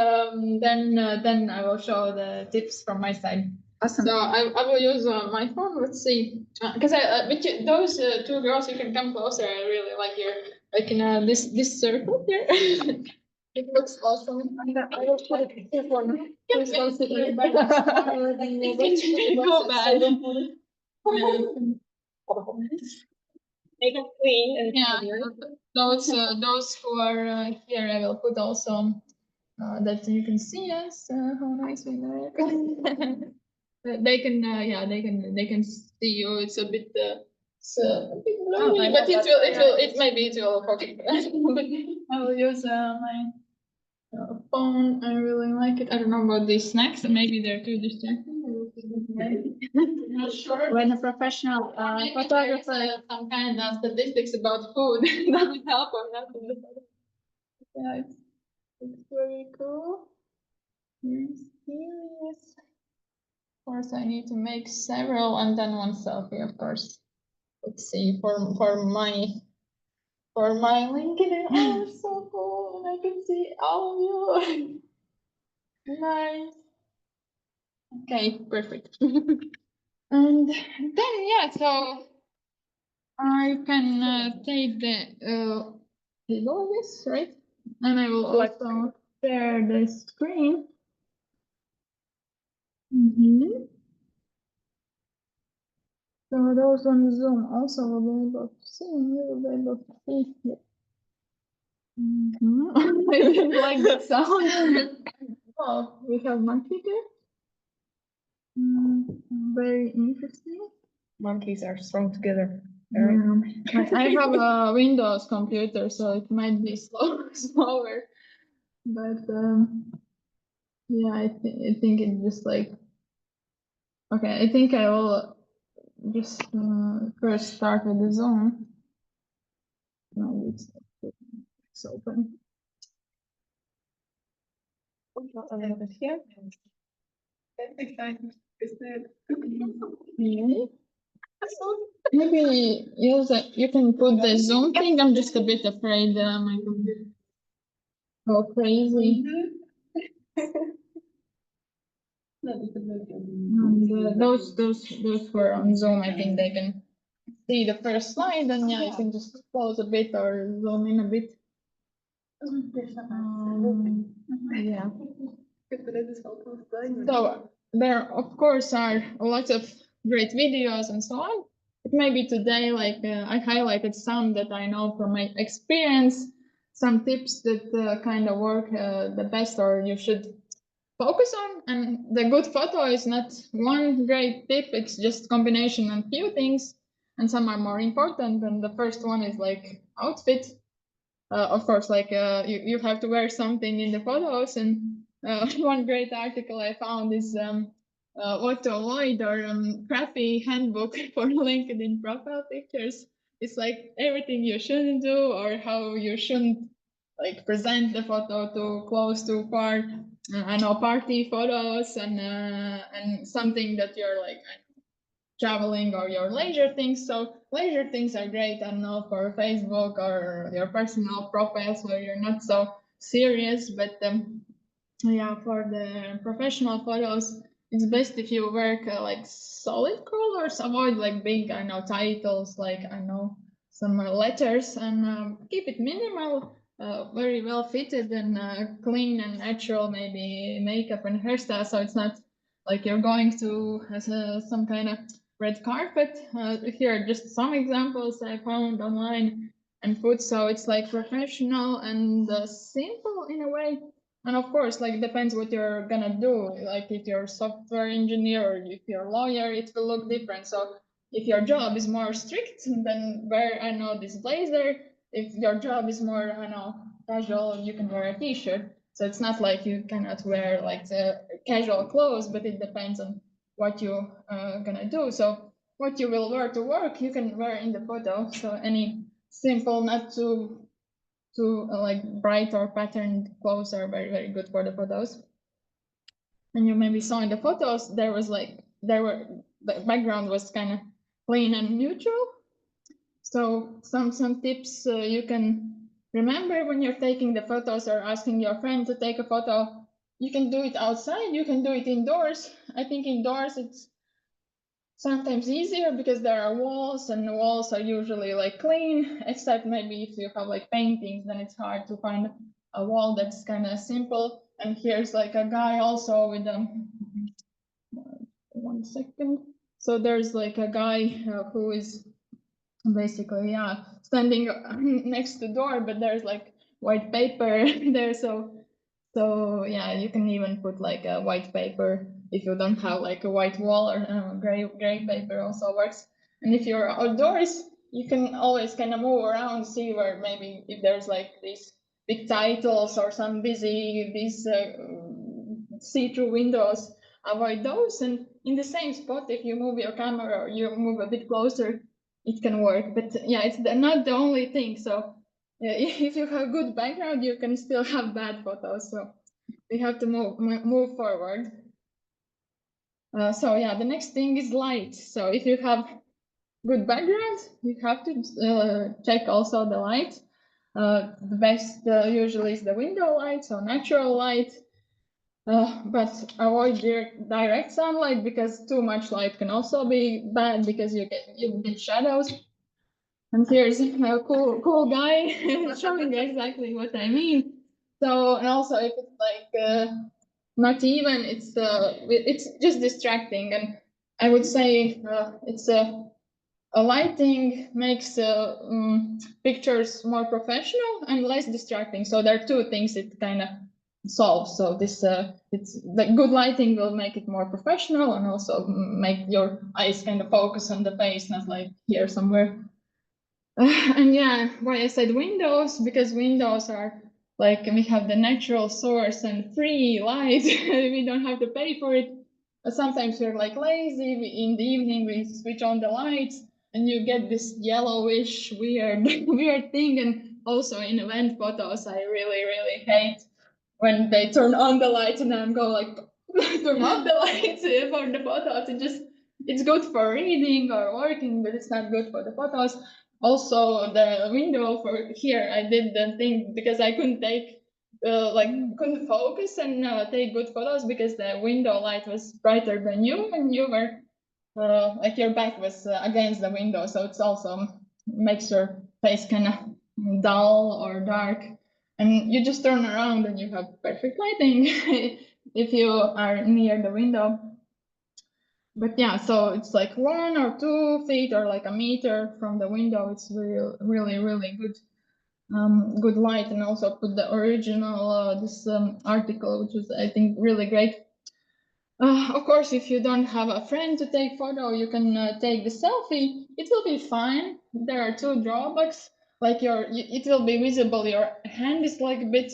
then I will show the tips from my side. Awesome. So I will use my phone. Let's see, because those two girls, you can come closer. I really like your this circle here. It looks awesome. I will put it here for now. Please don't sit here. Go back. make it clean and Yeah, clear. those who are here, I will put also that you can see us. How nice we look. They can, yeah, they can see you. It's a bit, a bit blurry, I but know, maybe it will focus. But I will use my phone. I really like it. I don't know about these snacks. Maybe they're too distracting. Not sure. When a professional Maybe photographer. there is some kind of statistics about food that would help or not. Yeah, it's very cool. Here's serious. Of course, I need to make several and then one selfie, of course. Let's see, for my LinkedIn. Oh, it's so cool. And I can see all of you. Nice. Okay, perfect. And then, yeah, so I can take the table, I guess, right? And I will also share the screen. So those on Zoom also will be able to see, and you will be able to see it. I didn't like the sound. Oh, we have monkey here. Very interesting. Monkeys are strong together. I have a Windows computer, so it might be slower. But yeah, I think it's just like, okay, I think I will just first start with the Zoom. No, it's open. A little bit here. Maybe you can put the Zoom thing. I'm just a bit afraid my computer go crazy. And those who are on Zoom, I think they can see the first slide, and yeah, you can just close a bit or zoom in a bit. Yeah. So there, of course, are a lot of great videos and so on. But maybe today, like I highlighted some that I know from my experience, some tips that kind of work the best, or you should focus on. And the good photo is not one great tip; it's just combination of few things, and some are more important. And the first one is like outfit. Of course, like you have to wear something in the photos. And one great article I found is what to avoid, or crappy handbook for LinkedIn profile pictures. It's like everything you shouldn't do, or how you shouldn't like present the photo too close, too far. I know party photos and something that you're like traveling or your leisure things. So leisure things are great, I know, for Facebook or your personal profiles where you're not so serious. But yeah, for the professional photos, it's best if you work like solid colors. Avoid like big, I know, titles, like I know some letters, and keep it minimal. Very well fitted and clean and natural, maybe makeup and hairstyle, so it's not like you're going to some kind of red carpet. Here are just some examples I found online and put, so it's like professional and simple in a way. And of course, like depends what you're gonna do. Like if you're a software engineer or if you're a lawyer, it will look different. So if your job is more strict, then wear, I know, this blazer. If your job is more, I know, casual, you can wear a t-shirt. So it's not like you cannot wear like the casual clothes, but it depends on what you gonna do. So what you will wear to work, you can wear in the photo. So any simple, not too like bright or patterned clothes are very, very good for the photos. And you maybe saw in the photos, the background was kind of clean and neutral. So some tips you can remember when you're taking the photos or asking your friend to take a photo. You can do it outside, you can do it indoors. I think indoors it's sometimes easier because there are walls, and the walls are usually like clean, except maybe if you have like paintings, then it's hard to find a wall that's kind of simple. And here's like a guy also with 1 second. So there's like a guy who is basically, yeah, standing next to the door, but there's like white paper there, so yeah, you can even put like a white paper if you don't have like a white wall, or gray paper also works. And if you're outdoors, you can always kind of move around, see where maybe if there's like these big titles or some these see-through windows, avoid those. And in the same spot, if you move your camera or you move a bit closer, it can work. But yeah, it's not the only thing. So if you have good background, you can still have bad photos. So we have to move forward. So yeah, the next thing is light. So if you have good background, you have to check also the light. The best usually is the window light, so natural light. But avoid direct sunlight, because too much light can also be bad, because you get shadows. And here's a cool guy showing exactly what I mean. So, and also if it's like not even, it's just distracting. And I would say it's a lighting makes pictures more professional and less distracting. So there are two things it kind of solves. So this it's the good lighting will make it more professional, and also make your eyes kind of focus on the face, not like here somewhere. And yeah, why I said windows, because windows are like, we have the natural source and free light. We don't have to pay for it. Sometimes we're like lazy. In the evening we switch on the lights, and you get this yellowish weird weird thing. And also in event photos, I really hate when they turn on the lights and I'm go like turn off the lights for the photos. It's good for reading or working, but it's not good for the photos. Also, the window for here, I did the thing because I couldn't take couldn't focus and take good photos, because the window light was brighter than you, and you were like your back was against the window, so it's also makes your face kind of dull or dark. And you just turn around and you have perfect lighting if you are near the window. But yeah, so it's like 1 or 2 feet or like a meter from the window. It's really good, good light. And also put the original this article, which was, I think, really great. Of course, if you don't have a friend to take photo, you can take the selfie. It will be fine. There are 2 drawbacks. Like it will be visible. Your hand is like a bit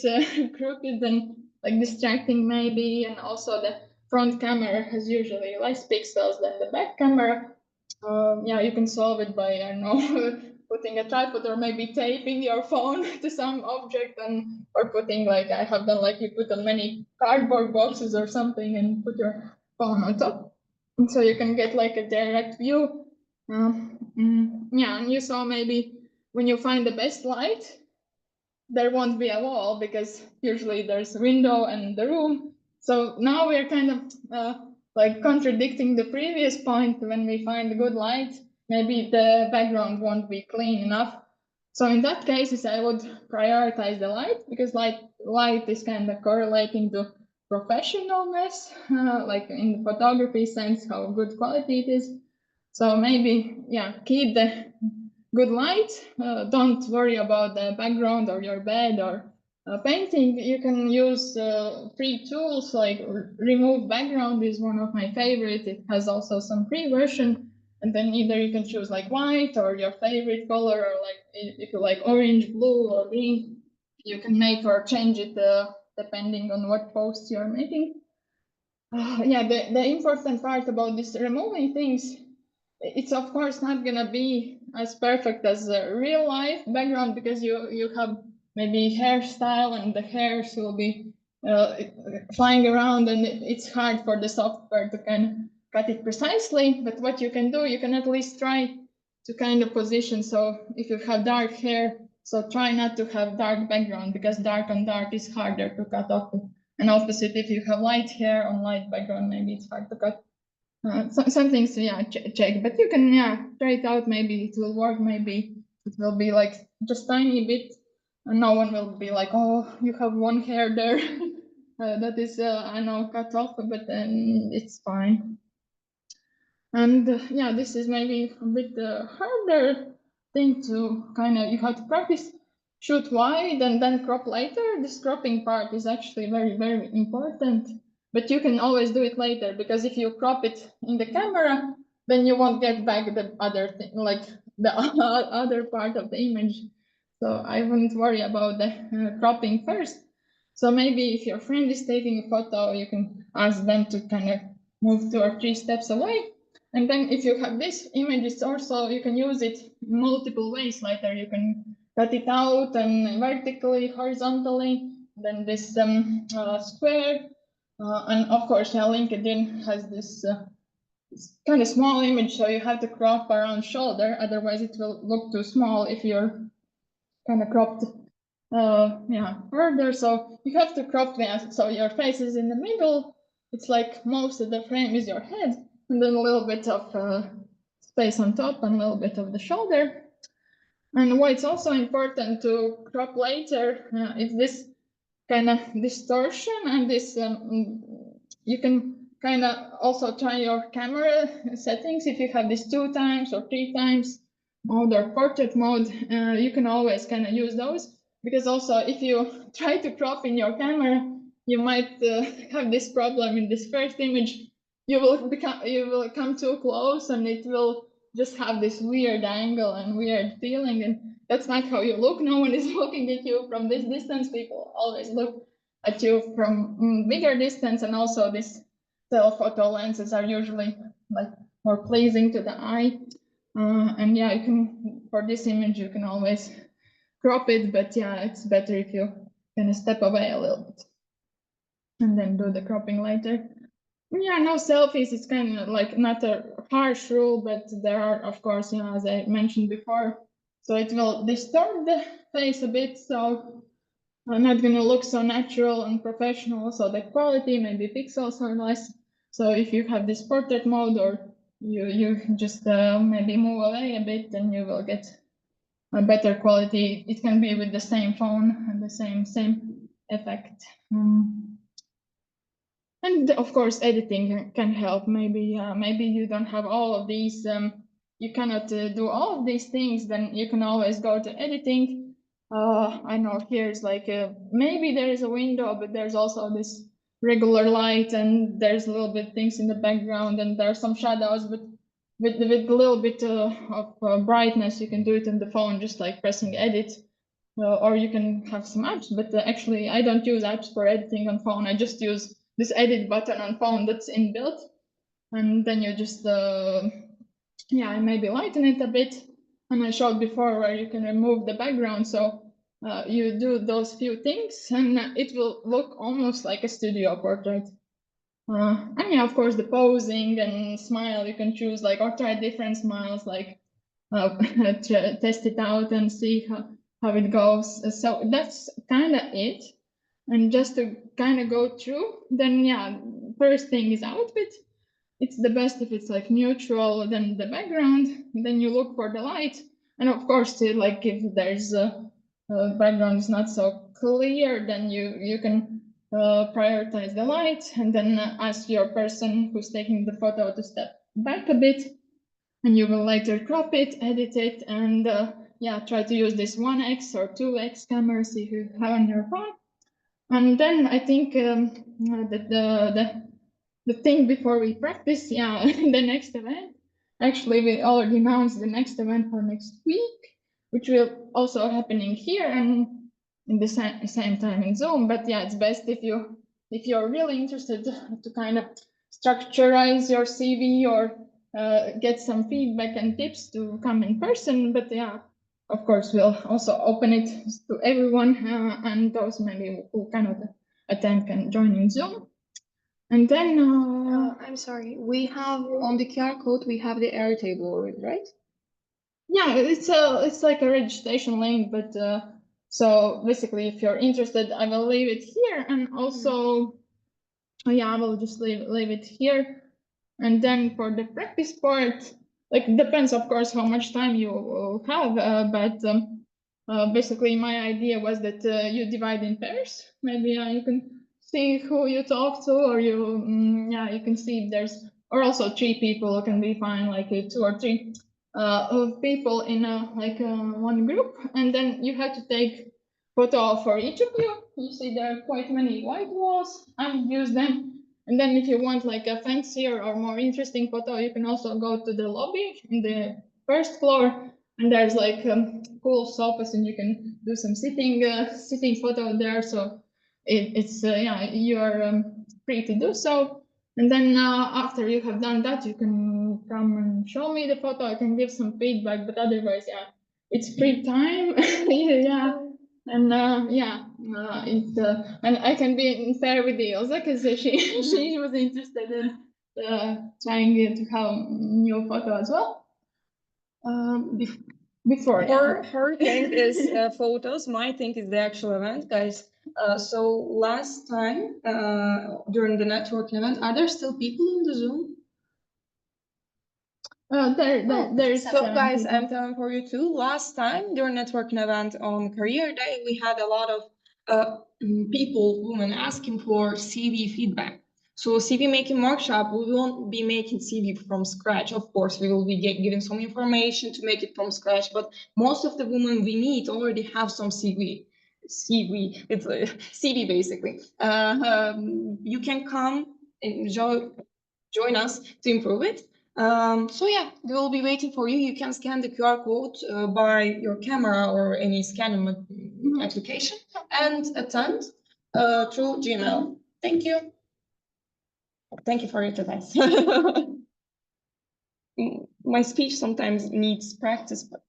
crooked and like distracting maybe. And also the front camera has usually less pixels than the back camera. Yeah, you can solve it by, I don't know, putting a tripod or maybe taping your phone to some object, and or putting, like I have done, like you put on many cardboard boxes or something and put your phone on top, and so you can get like a direct view. Yeah, and you saw maybe when you find the best light, there won't be a wall, because usually there's a window and the room. So now we're kind of like contradicting the previous point. When we find a good light, maybe the background won't be clean enough. So in that case, I would prioritize the light, because light is kind of correlating to professionalness, like in the photography sense, how good quality it is. So maybe, yeah, keep the good light. Don't worry about the background or your bed or painting. You can use free tools like remove background is one of my favorite. It has also some free version, and then either you can choose like white or your favorite color, or like if you like orange, blue, or green, you can make or change it depending on what post you're making. Yeah, the important part about this removing things, it's of course not gonna be as perfect as a real life background, because you have maybe hairstyle and the hairs will be flying around, and it's hard for the software to kind of cut it precisely. But what you can do, you can at least try to kind of position. So if you have dark hair, so try not to have dark background, because dark on dark is harder to cut off. And opposite, if you have light hair on light background, maybe it's hard to cut. Some things, yeah, check, but you can, yeah, try it out. Maybe it will work. Maybe it will be like just tiny bit, and no one will be like, oh, you have one hair there. That is, I know, cut off, but then it's fine. And yeah, this is maybe a bit harder. thing to you have to practice, shoot wide and then crop later. This cropping part is actually very, very important, but you can always do it later, because if you crop it in the camera, then you won't get back the other thing, like the other part of the image. So I wouldn't worry about the cropping first. So maybe if your friend is taking a photo, you can ask them to kind of move 2 or 3 steps away. And then if you have this images also, you can use it multiple ways later. You can cut it out and vertically, horizontally, then this square. And of course, LinkedIn has this kind of small image, so you have to crop around shoulder, otherwise it will look too small if you're kind of cropped further. So you have to crop them so your face is in the middle. It's like most of the frame is your head, and then a little bit of space on top and a little bit of the shoulder. And why it's also important to crop later is this kind of distortion and this you can kind of also try your camera settings. If you have this 2 times or 3 times mode or portrait mode, you can always kind of use those, because also if you try to crop in your camera, you might have this problem in this first image. You will come too close and it will just have this weird angle and weird feeling, and that's not how you look. No one is looking at you from this distance. People always look at you from bigger distance, and also these telephoto lenses are usually like more pleasing to the eye. And yeah, you can, for this image, you can always crop it, but yeah, it's better if you kind of step away a little bit and then do the cropping later. Yeah, no selfies. It's kind of like not a harsh rule, but there are, of course, as I mentioned before, so it will distort the face a bit. So I'm not going to look so natural and professional. So the quality, maybe pixels are less. So if you have this portrait mode, or you just maybe move away a bit, then you will get a better quality. It can be with the same phone and the same effect. And of course, editing can help. Maybe you don't have all of these. You cannot do all of these things. Then you can always go to editing. I know here's like maybe there is a window, but there's also this regular light, and there's a little bit things in the background, and there are some shadows. But with a little bit of brightness, you can do it on the phone, just like pressing edit. Or you can have some apps, but actually I don't use apps for editing on phone. I just use this edit button on phone that's inbuilt, and then you just maybe lighten it a bit. And I showed before where you can remove the background, so you do those few things and it will look almost like a studio portrait. And yeah, of course, the posing and smile, you can choose like, or try different smiles, like test it out and see how it goes. So that's kind of it. And just to kind of go through, then yeah, first thing is outfit. It's the best if it's like neutral, then the background, then you look for the light. And of course, like if there's a background is not so clear, then you can prioritize the light, and then ask your person who's taking the photo to step back a bit, and you will later crop it, edit it, and try to use this 1x or 2x cameras if you have on your phone. And then I think the thing before we practice, the next event. Actually, we already announced the next event for next week, which will also happening here and in the same time in Zoom. But yeah, it's best if you're really interested to kind of structurize your CV or get some feedback and tips to come in person. But yeah, of course, we'll also open it to everyone, and those maybe who cannot attend can join in Zoom. And then I'm sorry, we have on the QR code, we have the Airtable, right? yeah, it's like a registration link, but so basically, if you're interested, I will leave it here, and also, I will just leave it here. And then for the practice part, like depends, of course, how much time you will have, but basically my idea was that you divide in pairs. Maybe you can see who you talk to, or you can see if there's, or also 3 people can be fine, like 2 or 3. of people in one group, and then you have to take photo for each of you. You see there are quite many white walls. I use them. And then if you want like a fancier or more interesting photo, you can also go to the lobby in the first floor, and there's like cool sofas, and you can do some sitting photo there. So it's yeah, you are free to do so. And then after you have done that, you can come and show me the photo. I can give some feedback, but otherwise, yeah, it's free time. Yeah. And yeah, and I can be fair with the Ilse because she was interested in trying to have new photo as well. Before Her thing is photos. My thing is the actual event, guys. So last time during the networking event, are there still people in the Zoom? There's So guys, I'm telling for you too. Last time during networking event on career day, we had a lot of people, women asking for CV feedback. So CV making workshop, we won't be making CV from scratch. Of course, we will be giving some information to make it from scratch, but most of the women we meet already have some CV. It's a CV basically. You can come and join us to improve it. So yeah, we will be waiting for you. You can scan the QR code by your camera or any scanning application and attend through Gmail. Thank you. Thank you for your advice. My speech sometimes needs practice, but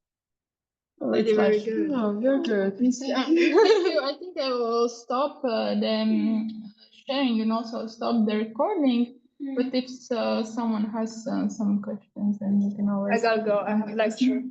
it's Very like, good. no, you're good. Thank you. I think I will stop the sharing and also stop the recording. But if someone has some questions, then you can always. I gotta go. I have a lecture.